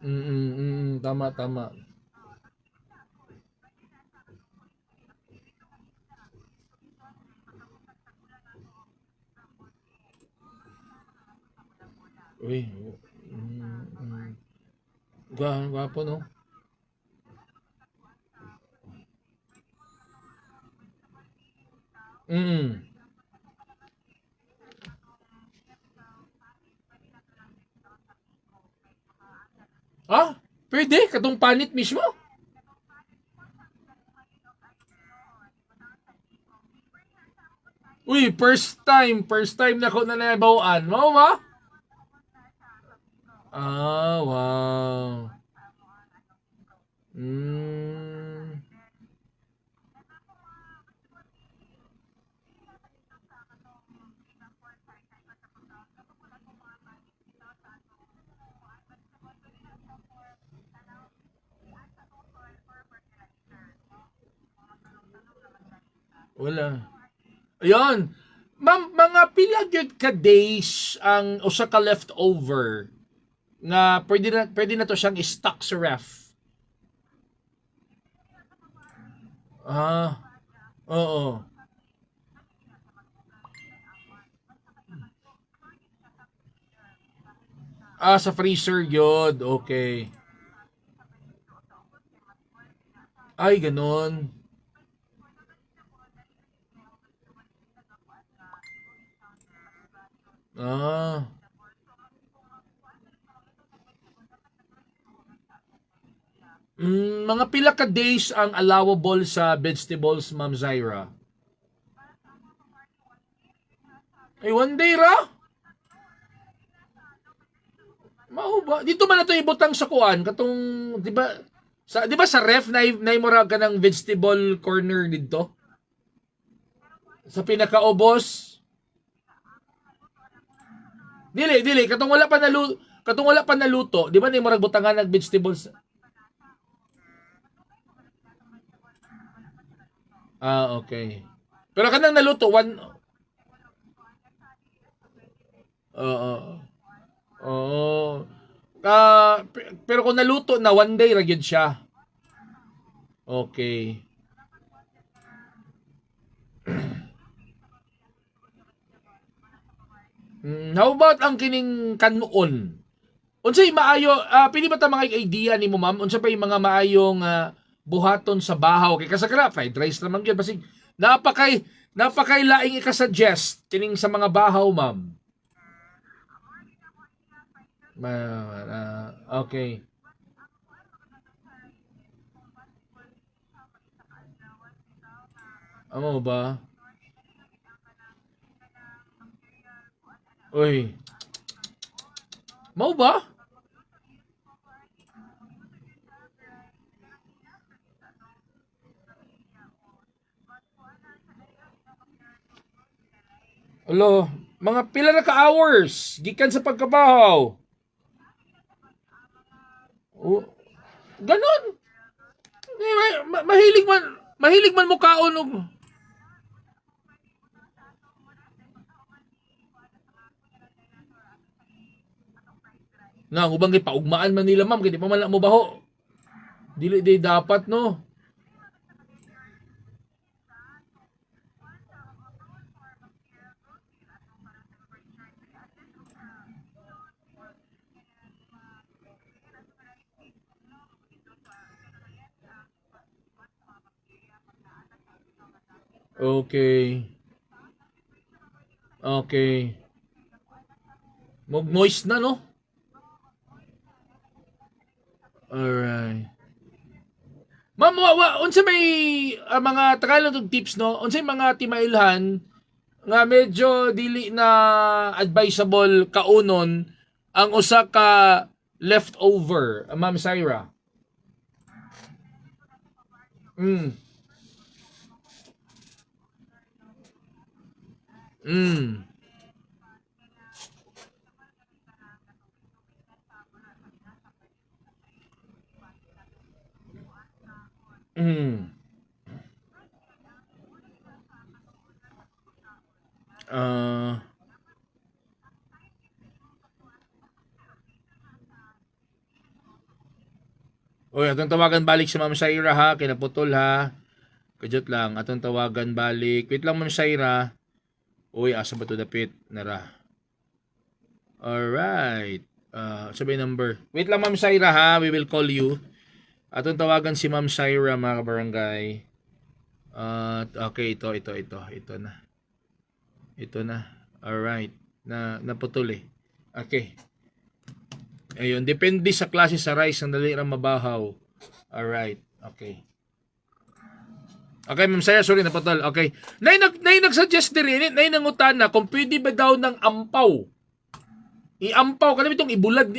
Mm. Tama. Uy. Gwapo no. Mm. Ah, pwede, katong panit mismo. Uy, first time na ko na nabawaan. Mao ba? Ah, wow. Mm. Wala. Ayun. Ma'am, mga pila gyud ka days ang usa ka leftover nga pwede na to siyang stock sa ref. Ah, oo. Ah, sa freezer yun. Okay. Ay, ganun. Ah. Mga pila ka days ang allowable sa vegetables, Ma'am Zaira? Ay, one day ra? Mao ba? Dito man na to ibutang sa kuan katong 'di ba? Sa 'di ba sa ref na mura ka ng vegetable corner dito? Sa pinakaubos. Dili katong wala pa naluto, 'di ba na murag butangan ng vegetables? Ah, okay. Pero kanang naluto one oo. Oo. Pero kung naluto na one day ra gyud siya. Okay. How about ang kining kanuon? Unsay maayo pili ba ta mga idea nimo ma'am? Unsa pa yung mga maayong buhaton sa bahaw kay kasagara fried rice naman gyud basig napakay laing ika-suggest kining sa mga bahaw ma'am. Okay. Amo ba? Uy. Mao ba? Alo, mga pila na ka hours gikan sa pagkabahaw. Oh, ganon. Mahilig man mo kaon og na ubang kay paugmaan man nila ma'am kay di pa man na mo baho. Dili di dapat no. Okay. Okay. Moist na no. Alright. Ma'am, unsa may mga Tagalog og tips no? Unsay mga timailhan nga medyo dili na advisable kaunon ang usa ka leftover, Ma'am Syra. Mm. Mm. Mm. Ah, oy, atong tawagan balik si Ma'am Syra ha, kinaputol ha. Kajot lang, atong tawagan balik. Wait lang Ma'am Syra. Uy, asa ba to dapit? Nara. Alright. Sabay number. Wait lang Ma'am Syra ha, we will call you. Atong tawagan si Ma'am Syra mga kabarangay. Okay, ito na. Ito na. Alright. Naputol eh. Okay. Ayun, depende sa klase sa rice ang dali ra mabahaw. Alright, okay. Okay, Ma'am Saya, sorry napatol. Okay. Nay nag-suggest din nay nangutana kung pwede ba daw ng ampaw. Iampaw kanami itong ibulad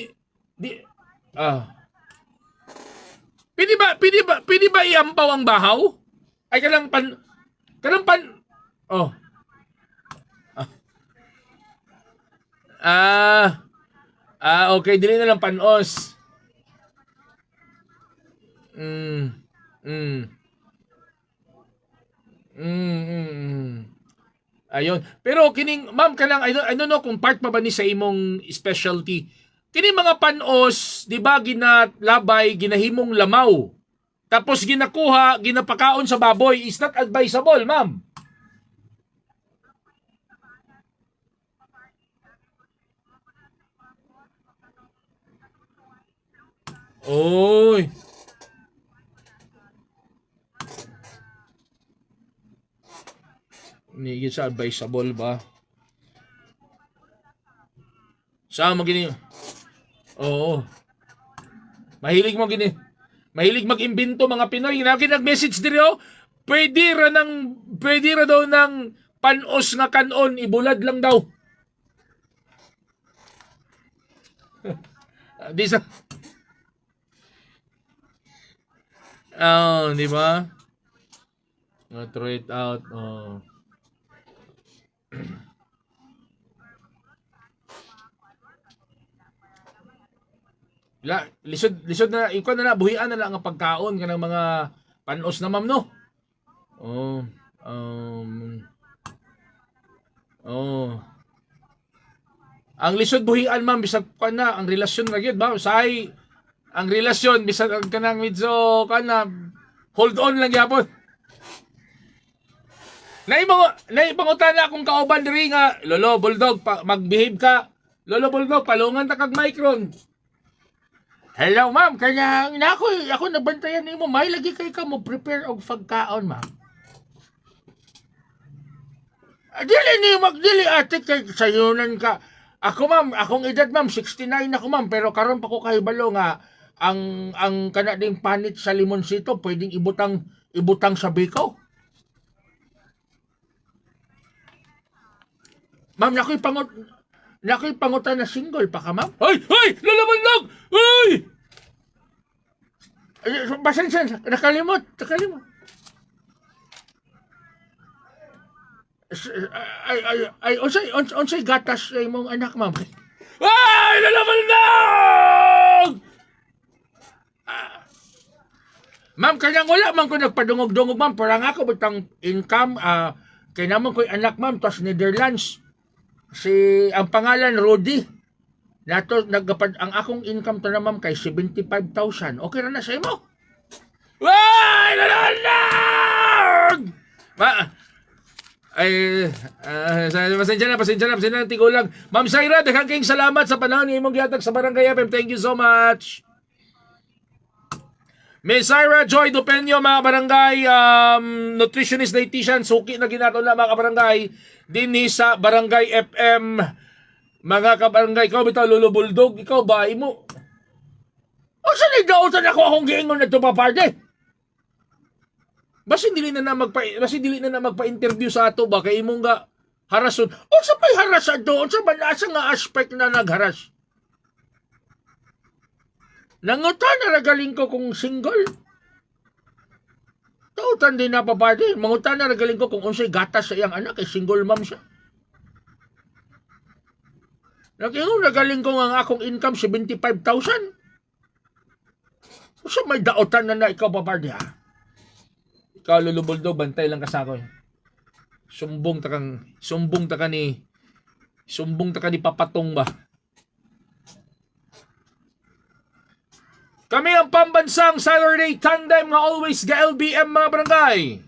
Pwede ba iampaw ang bahaw? Ay kanang oh. Okay, dili na lang panos. Ayun. Pero kining ma'am kanang I don't know kung part pa ba ni sa imong specialty. Kini mga panos, di ba ginalabay, ginahimong lamaw. Tapos ginakuha, ginapakaon sa baboy is not advisable, ma'am. Oy. Hindi sa advisable ba? Sa magini. Oo. Mahilig mag-imbento mga Pinoy. Nag-message diri pwede ra daw ng panos nga kanon ibulad lang daw. Di sa di ba? Throw it out. Oh. Lisod na ikaw na buhian na lang ang pagkaon kanang mga panos na ma'am no. Oh. Ang lisod buhian ma'am bisag kana ang relasyon ra gyud ba usahay ang relasyon bisag kanang medyo kana hold on lang gyapon. Naibangutana akong kauban diri nga, Lolo Bulldog, mag-behave ka. Lolo Bulldog, palungan ta kag micron. Hello, ma'am. Kaya ako nabantayan nimo. May lagi kay ka mo prepare og pagkaon, ma'am. Dili ate kay sayunan ka. Ako, ma'am, akong edad, ma'am, 69 ako, ma'am. Pero karon pa ko kahibalo nga ang kana ding panit sa limonsito pwedeng ibutang sa biko. Ma'am, nakoy pangutan na single pa ka, ma'am? Hoy! Lalamandag! Hoy! Pasensya, nakalimot. Unsay gatas sa imong anak, ma'am? Ay! Lalamandag! Ma'am, kanyang wala man ko nagpadungog-dungog, ma'am. Parang ako bitang income, kaya naman ko'y anak, ma'am, tos Netherlands. Ang pangalan Rudy. Ang akong income to na ma'am kay 75,000. Okay na sa imo? Ay! Nalalag! Pasensya na, tigulang. Ma'am Syra, daghang kayong salamat sa panahon ni imong gihatag sa Barangay FM. Thank you so much. Miss Syra Joy Dupeño, mga barangay, nutritionist, dietitian, suki na ginato na mga barangay, din sa Barangay FM, mga kabarangay, ikaw bitaw Lolo Bulldog, ikaw ba, imo? O saan nagdautan ako akong giingon na ito pa parte? Basin dili na magpa-interview sa ato ba, kay imong nga harason. O sa pa'y harasan doon, sa banasa nga aspect na nagharas? Nangutan na ragaling ko kung single. Tautan din na papadi. Mangutan na ragaling ko kung unsay gatas sa iyang anak. Kay single mom siya. Nakingon ragaling ko nga akong income 75,000. So may dautan na ikaw papadi ha. Ikaw Lolo Bulldog, bantay lang ka sa ako. Sumbong ta ka ni papatong ba? Kami ang pambansang Saturday Tandem nga always ga-LBM mga barangay.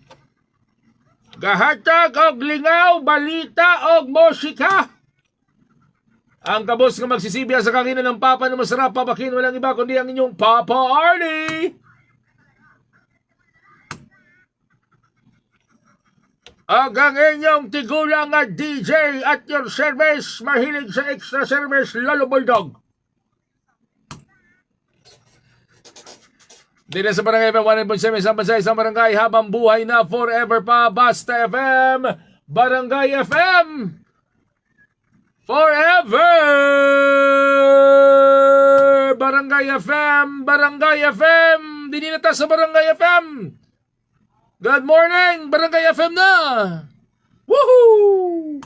Gahatag og lingaw, balita og musika. Ang kabos nga magsisibya sa kangina ng papa na masarap papakin walang iba kundi ang inyong Papa Arnie. Ang inyong tigulang nga DJ at your service, mahilig sa extra service, Lolo Bulldog. Dito sa Barangay FM 1.7 sa Bansay, sa Barangay habang buhay na forever pa. Basta FM, Barangay FM, forever! Barangay FM, Barangay FM, dininata sa Barangay FM. Good morning, Barangay FM na! Woohoo!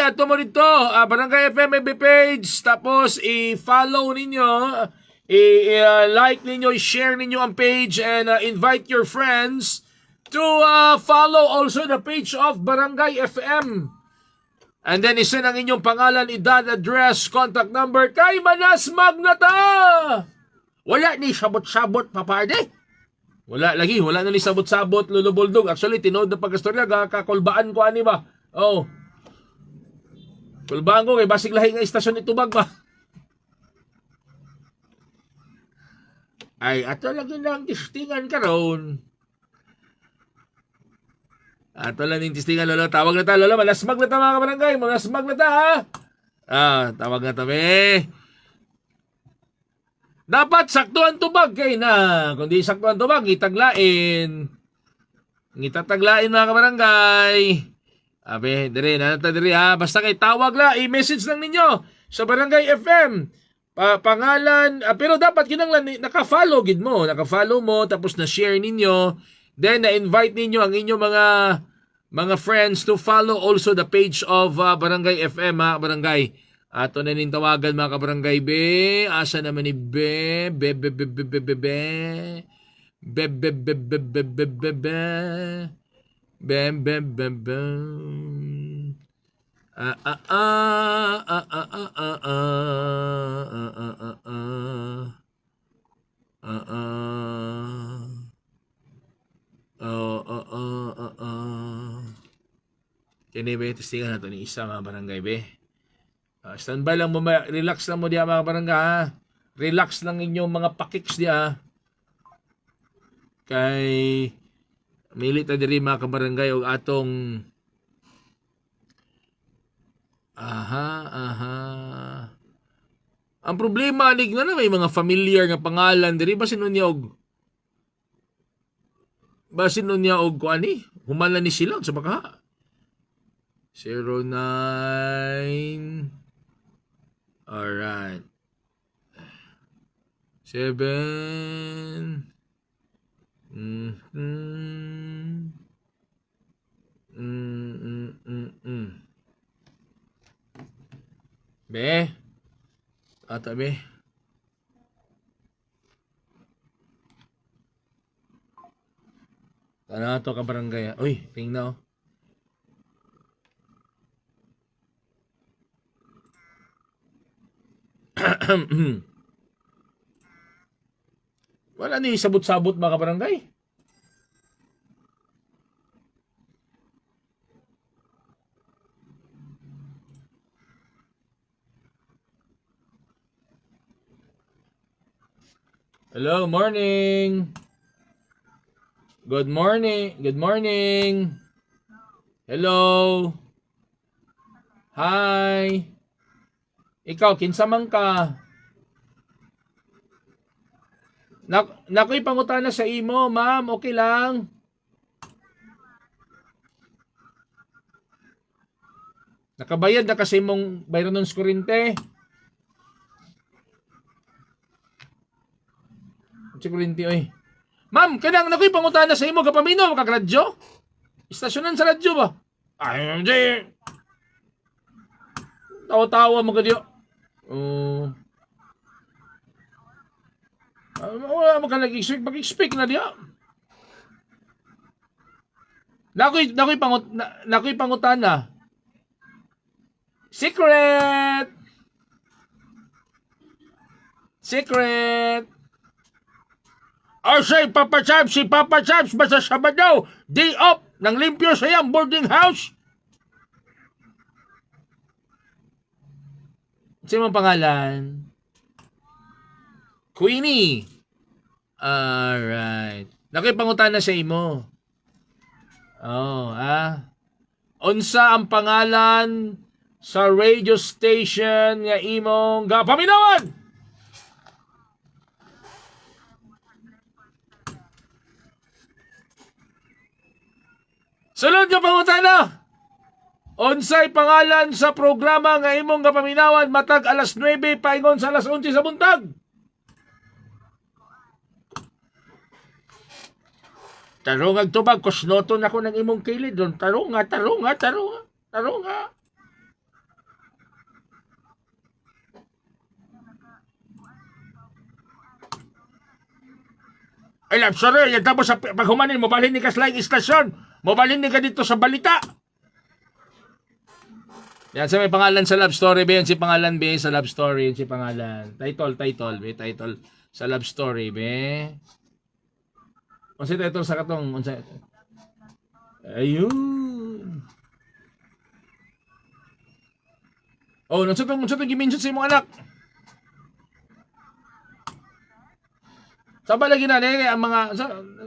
ato mo dito, Barangay FM FB page, tapos i-follow ninyo, i-like ninyo, i-share ninyo ang page, and invite your friends to follow also the page of Barangay FM. And then isend ang inyong pangalan, edad, address, contact number kay Manas Magnata. Wala ni sabot-sabot, paparde. Wala na ni sabot-sabot, lulubuldog. Actually, tinood na pagkastorya, kakulbaan ko ani ba? Oh. Kulbaan ko, kay basig lahi nga istasyon itubag ba? Ay, ato lagi lang tistingan karon. Ato lang yung tistingan, lolo. Tawag na ta, lolo. Malasmag na ta, mga kabarangay. Malasmag na ta, ha? Tawag na ta, be. Dapat saktuan tubag kay na. Kung di saktuan tubag, itaglain. Itataglain, mga kabarangay. Abe, dire, nanata dire, ha? Basta kay tawag la, i-message lang ninyo sa Barangay FM. Pangalan, pero dapat kinanglan, naka-follow gid mo. Naka-follow mo, tapos na-share ninyo. Then, na-invite ninyo ang inyong mga friends to follow also the page of Barangay FM, mga kabarangay. Ato na nin tawagan, mga kabarangay, be. Asa naman ni be? Be. Kini be, testingan nato ni isa, mga barangay, be. Standby lang mo, relax lang mo diya, mga barangay, ha? Relax lang inyong mga pakiks diya. Kay milit na diri, mga kabarangay, o atong ang problema nig na may mga familiar nga pangalan diri, basin niya og kuani humala ni sila sa baka 09. Alright. 7. Be. Ata be. Ano to ka barangay? Uy, ring na, oh. Wala ni sabot-sabot, mga barangay. Hello, morning. Good morning. Good morning. Hello. Hi. Ikaw, kinsa man ka? Nakoy pangutana sa imo, ma'am. Okay lang. Nakabayad na kasi mong bayron ng kurente. Kurente, oy. Ma'am, kanang nakoy pangutana sa imo, kapamino, makagradyo? Istasyonan sa radyo ba? Ay, hindi. Tawa-tawa mo kadyo. Wala mo ka nag-expect. Mag-expect na diya. Nakoy pangutana. Secret! Secret! Si Papa Chaps, basta Sabado, day off, nang limpyo sa iyang boarding house. Sino mong pangalan? Queenie. Alright. Nakipangutan na sa imo. Unsa ang pangalan sa radio station nga imong paminawan? Sulod nga pangutana. Unsay pangalan sa programa nga imong gapaminawan matag alas 9 paingon sa alas 11 sa buntag? Tarungag tubag, kusnoto na ko ng imong kilid doon. Tarunga. Ay, love story. Yan tapos sa paghumanin, mabalhin ni ka sa laing istasyon. Mabalhin ni ka dito sa balita. Yan, sa may pangalan sa love story, be. Yan si pangalan, be. Sa love story, yan si pangalan. Title, be. Title sa love story, be. Unsa title sa katong? Ayun. Oh, unsa tong gimension sa imong anak? Saba lagi na ang mga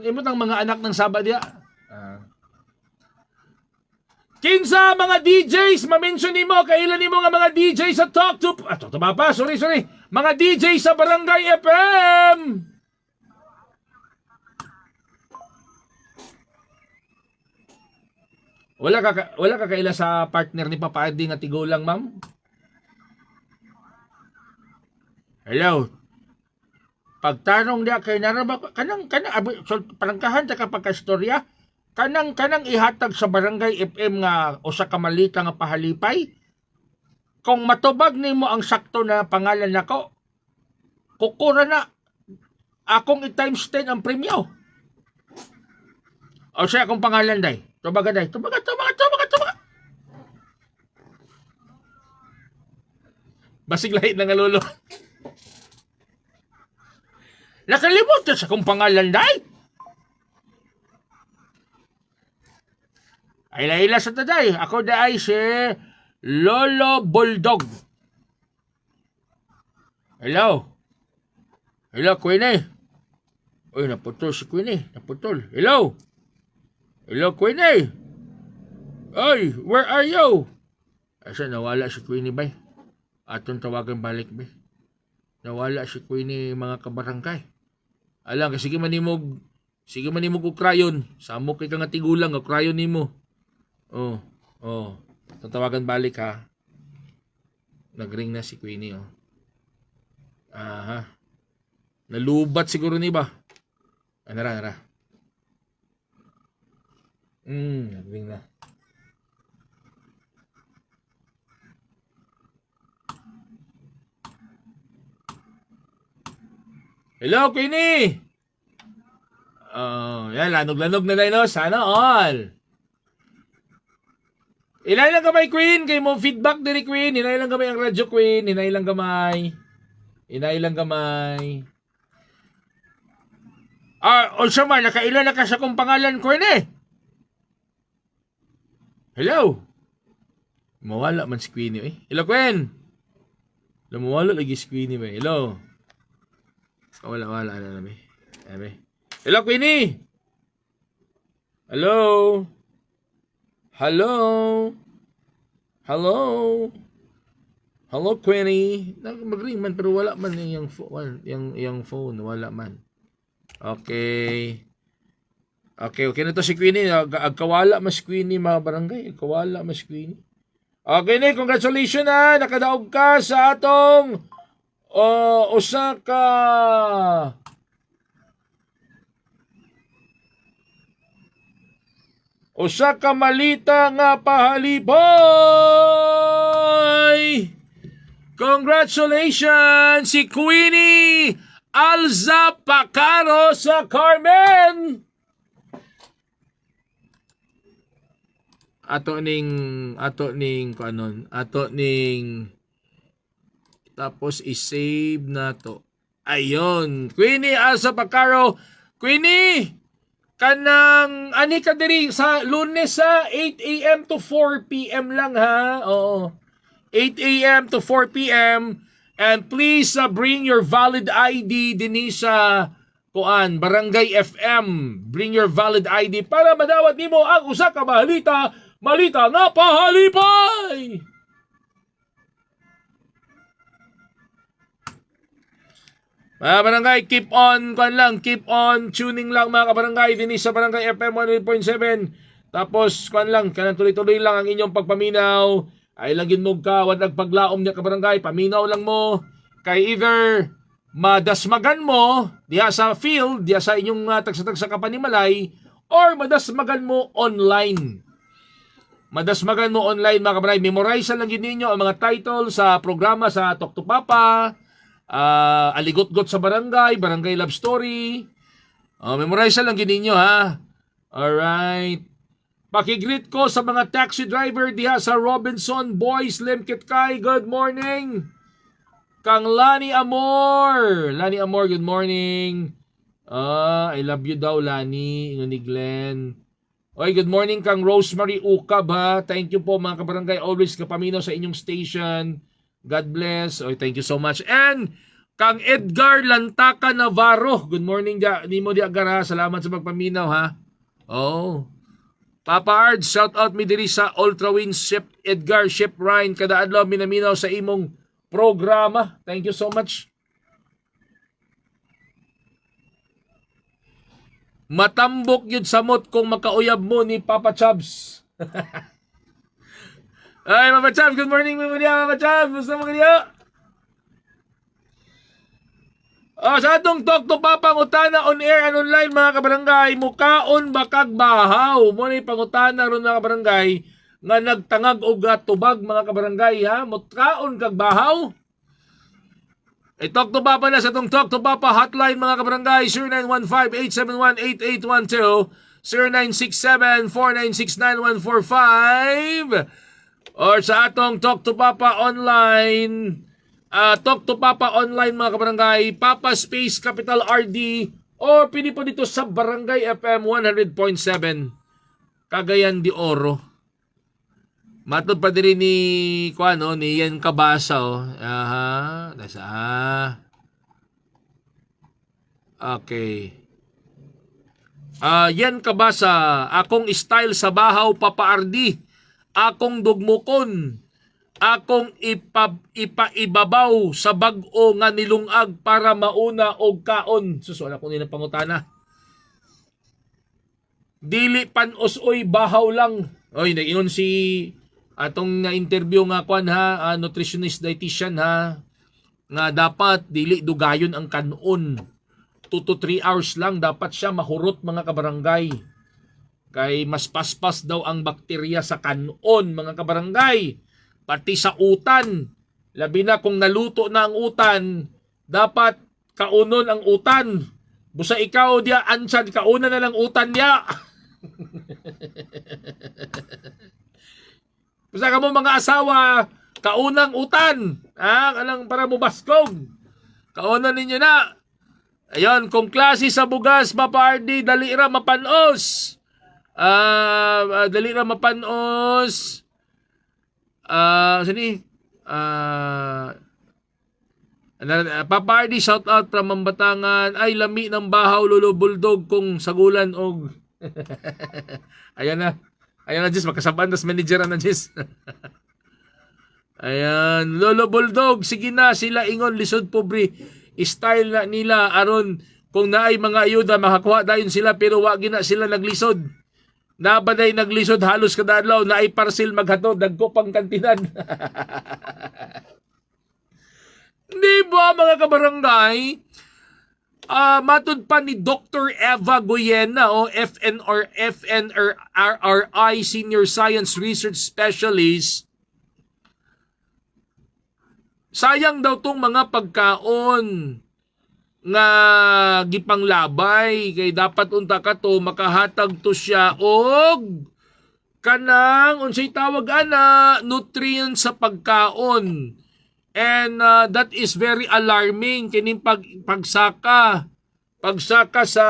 imot ang mga anak ng Saba dia. Kinsa mga DJs ma-mention nimo kailan nimo nga mga DJ sa Talk to sorry. Mga DJ sa Barangay FM. Wala ka kaila sa partner ni Papa Eddie nga tigulang, ma'am? Hello. Pagtanong dia kay naraba kanang palangkahan ta kapag kastorya kanang ihatag sa Barangay FM nga usa ka malita nga pahalipay. Kung matubag nimo ang sakto na pangalan nako, kukura na akong i-times 10 ang premyo. O siya akong pangalan day. Tubaga. Basig lahi na nga lolo. Nakalimot na sa kong pangalan day. Ay laila sa taday. Ako day si Lolo Bulldog. Hello, Queenie. Uy, naputol si Queenie. Hello, Queenie. Oy, where are you? Asa nawala si Queenie bay? Atong tawagan balik bay. Nawala si Queenie mga kabarangay. Alang, sige man nimog og krayon. Samok kay nga tigulang og krayon nimo. Oh. Tatawagan balik ha. Nagring na si Queenie oh. Aha. Nalubat siguro ni ba? Nara. Nagring na. Hello, Queenie! Yan, lanog-lanog na tayo, no? Sana all. Inay lang gamay, Queen. Kay mo feedback din ni Queen. Inay lang gamay ang radyo, Queen. Inay lang gamay. O siya man, nakailan na ka sa kong pangalan, Queen eh. Hello? Mawala man si Queenie eh. Hello, Queen? Mawala lagi si Queenie ba? Hello? Wala na namin. Hello, Queenie? Hello, Queenie? Mag-ring man pero wala man yung phone. Wala man. Okay na to si Queenie. Agkawala mas Queenie mga barangay. Agkawala mas Queenie. Okay na, congratulations na. Nakadaog ka sa atong Osaka malita nga pahalipay. Congratulations si Queenie Alza Pacaro sa Carmen. Ato ning tapos i-save na to. Ayun, Queenie Alza Pacaro. Queenie, kanang ani ka diri sa Lunes sa 8 a.m. to 4 p.m. lang ha. Oo. 8 a.m. to 4 p.m. And please bring your valid ID dinhi sa Barangay FM. Bring your valid ID para madawat nimo ang usa ka malita nga pahalipay. Mga barangay, keep on tuning lang mga kabarangay din sa Barangay FM 100.7. Tapos kanang tuloy-tuloy lang ang inyong pagpaminaw. Ay lagin mo ka wag paglaom niya kabarangay, paminaw lang mo kay either madasmagan mo diha sa field, diha sa inyong tagsa-tagsa ka panimalay, or madasmagan mo online. Madasmagan mo online mga kabarangay. Memorize lang gid ninyo ang mga title sa programa sa Talk to Papa. Aligot-got sa barangay, Barangay Love Story, Memorize lang gininyo ha. Alright. Pakigreet ko sa mga taxi driver diha sa Robinson Boys Limkit-Kay. Good morning. Kang Lani Amor. Lani Amor, good morning. I love you daw, Lani. Ingon ni Glenn. Oy, good morning kang Rosemary Ukab ha. Thank you po mga kabarangay. Always kapaminaw sa inyong station. God bless. Oy, thank you so much. And kang Edgar Lantaka Navarro. Good morning ni mo di agar ha. Salamat sa pagpaminaw ha. Oh. Papa Ards, shout out mi diri sa Ultra Winds Ship Edgar Ship Ryan kada adlaw minaminaw sa imong programa. Thank you so much. Matambok yun samot kung makauyab mo ni Papa Chubs. Ay, Papa Chubs, good morning mo niya, Papa Chubs. Gusto mo kaniya? Sa atong talk to papangutana on air and online mga kabarangay, mukaon bakag bahaw. Mo ni pangutana ron mga kabarangay nga nagtangag og tubag mga kabarangay ha. Mukaon kag bahaw. Talk to Papa na sa itong Talk to Papa hotline mga kabarangay 0915-871-8812 0967-496-9145 or sa atong Talk to Papa online Talk to Papa online mga kabarangay Papa Space Capital RD or pili po dito sa Barangay FM 100.7 Cagayan de Oro. Matod pa din ni ni Yan Kabasa Okay. Yan Kabasa, akong style sa bahaw papaardi, akong dugmukon, akong ipaibabaw sa bag-o nga nilungag para mauna og kaon. Suswala ko nila pangutana. Dili panos-oy bahaw lang. Oy, nag-ingon si atong na-interview nga nutritionist dietitian ha, nga dapat dili dugayon ang kanon. 2 to 3 hours lang dapat siya mahurot mga kabarangay. Kay mas paspas daw ang bakterya sa kanon mga kabarangay. Pati sa utan. Labi na kung naluto na ang utan, dapat kaunon ang utan. Busa ikaw dia ansad kauna na lang utan dia. Busa ka mo mga asawa, kaunang utan. Alang para mo baskog. Kaunan ninyo na. Ayun, kung klase sa bugas, mapardi, dali ra mapanos. Dali ra mapanos. Papardi, shout out from Mambatangan. Ay, lami ng bahaw, Lolo Bulldog kung sagulan og. Ayan na. Ayan na, Jis. Magkasaban, tas manager na, Jis. Ayan. Lolo Bulldog, sige na, sila ingon, lisod pobre. Style na nila, aron, kung naay mga ayuda, makakuha dayon sila, pero wag na sila naglisod. Nabaday naglisod, halos kada adlaw, naay parcel maghatod, dagko pang kantinan. Di ba, mga kabarangay? Matud pa ni Dr. Eva Goyena o FNRI Senior Science Research Specialist, sayang daw tong mga pagkaon nga gipanglabay kay dapat unta ka to makahatag to siya og kanang unsay tawag ana nutrients sa pagkaon. And that is very alarming kining pagsaka sa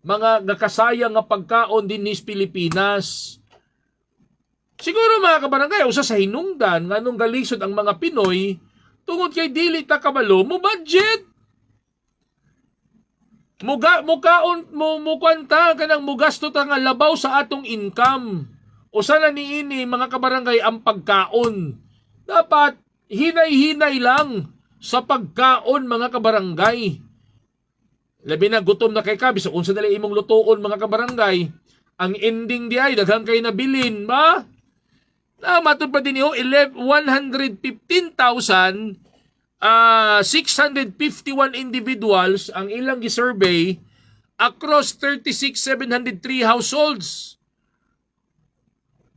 mga nakasayang nga pagkaon din nis Pilipinas. Siguro mga kabarangay, usa sa hinungdan nga nung galisod ang mga Pinoy tungod kay dili ta kabalo mo budget. Mukaon mo kwanta kanang mugasto ta nga labaw sa atong income. Usa na niini mga kabarangay ang pagkaon. Dapat hinay-hinay lang sa pagkaon mga kabarangay. Labi na gutom na kay ka, biso kung sadali imong lutuon mga kabarangay, ang ending di ay daghang kay nabilin, ba? Matod pa din 115,651 individuals ang ilang gisurvey across 36,703 households.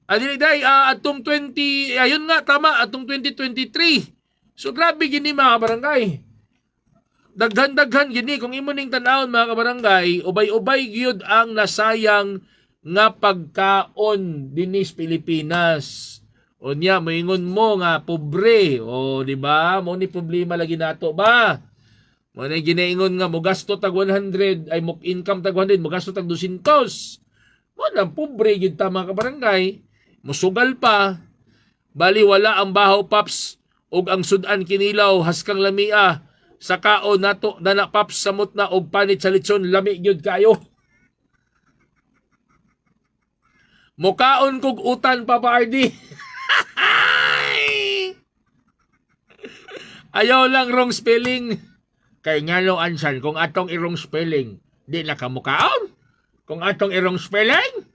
Atong 20, ayun nga, tama, atong 2023. So, grabe gini mga barangay. daghan gini kung imo ning tan-awon mga kabarangay, ubay-ubay gyud ang nasayang nga pagkaon dinis Pilipinas. O niya moingon mo nga pobre, o di ba? Mo ni problema lagi nato ba? Mo ni ginaingon nga mo gasto tag 100 ay mo income tag 100, mo gasto tag 200. Mo nang pobre gyud ta mga kabarangay. Musugal pa. Bali wala ang bahaw paps ug ang sudan kinilaw haskang lamia sa kaon nato dana paps samot na og panit sa litson lami gyud kayo. Mukaon kog utan Papa Ardi. Ayaw lang wrong spelling. Kay nga lo ansan kung atong irong spelling, di na ka mukaon. Kung atong irong spelling,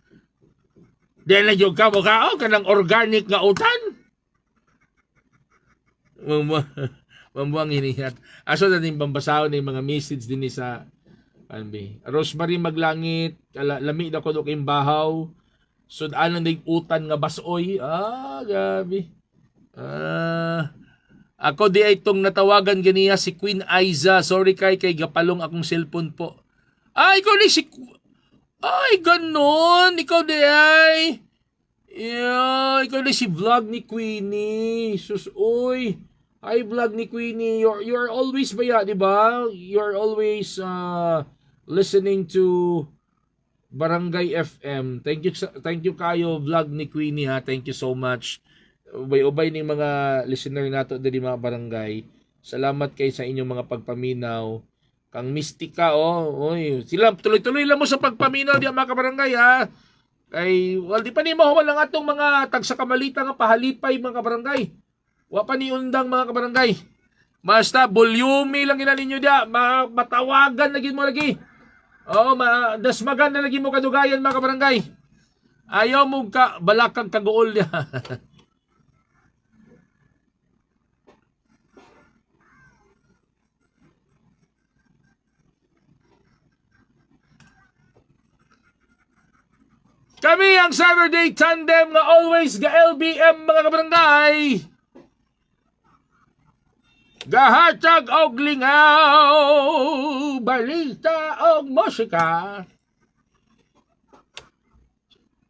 di na yung ka mukaon kanang organic nga utan. Mamuang hinihat. Aso na din pambasahon ng mga message din sa Anbi. Rosemary Maglangit, lami na ko do kayong bahaw. Sudan na utan nga basoy. Gabi. Ako di ay itong natawagan ganiya si Queen Aiza. Sorry kay gapalong akong cellphone po. Ikaw ni si... ganon. Ikaw di ay... ikaw ni si vlog ni Queenie. Sus, oy. Ay, vlog ni Queenie. You're always ba di ba? You're always listening to Barangay FM. Thank you kayo, vlog ni Queenie ha. Thank you so much. Ubay-ubay ning mga listener nato diri mga barangay. Salamat kay sa inyong mga pagpaminaw. Kang Mistika oy, sila tuloy-tuloy lang mo sa pagpaminaw di mga kabarangay ha. Kay di pa ni mahuman lang atong mga tagsa kamalita nga pahalipay mga kabarangay. Wa pa ni undang mga kabarangay. Basta volume lang ina ninyo dia, matawagan lagi mo lagi. Dasmagan na lagi mo kadugayan mga kabarangay. Ayaw mo ka balakang kagool niya. Kami ang Saturday Tandem nga always ga LBM mga kabarangay. Gahatag og lingaw, balita og musika.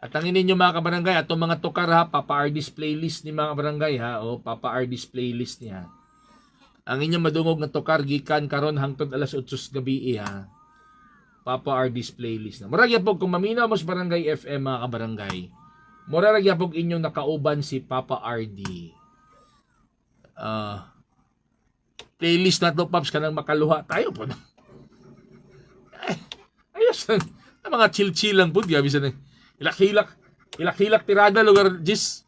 At ang ninyo mga kabarangay, atong mga tukar ha, Papa Ardi's playlist ni mga kabarangay ha, Papa Ardi's playlist niya. Ang inyong madungog na tukar gikan karon hangtod alas 8 gabi ha. Papa Ardi's playlist na. Murag yapog kung maminaw mo sa Barangay FM mga kabarangay. Murag yapog inyong nakauban si Papa Ardi. Playlist na to, Paps, kanang makaluha tayo po. Ayos na mga chill-chill lang po. Gabi sa na. Hilak-hilak tirada lugar jis.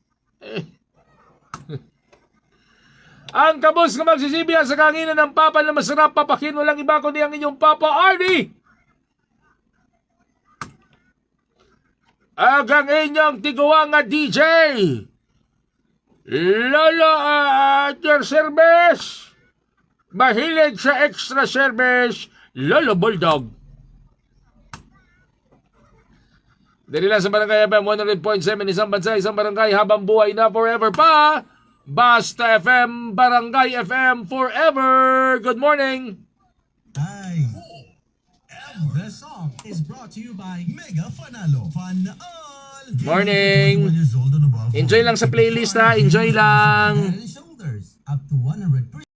Ang kabos nga magsisibihan sa kanginan ng Papa na masarap papakin. Walang iba kundi ang inyong Papa Ardi. Agang inyong tiguang nga DJ Lolo at your service. Mahilig sa extra service Lolo Bulldog. Dali lang sa Barangay FM 100.7, isang bansa, isang barangay, habang buhay na forever pa. Basta FM, Barangay FM forever. Good morning. Hi. The song is brought to you by Mega Fanalo. Fun all. Morning. Enjoy lang sa playlist ha. Enjoy lang. Head and shoulders up to 100%.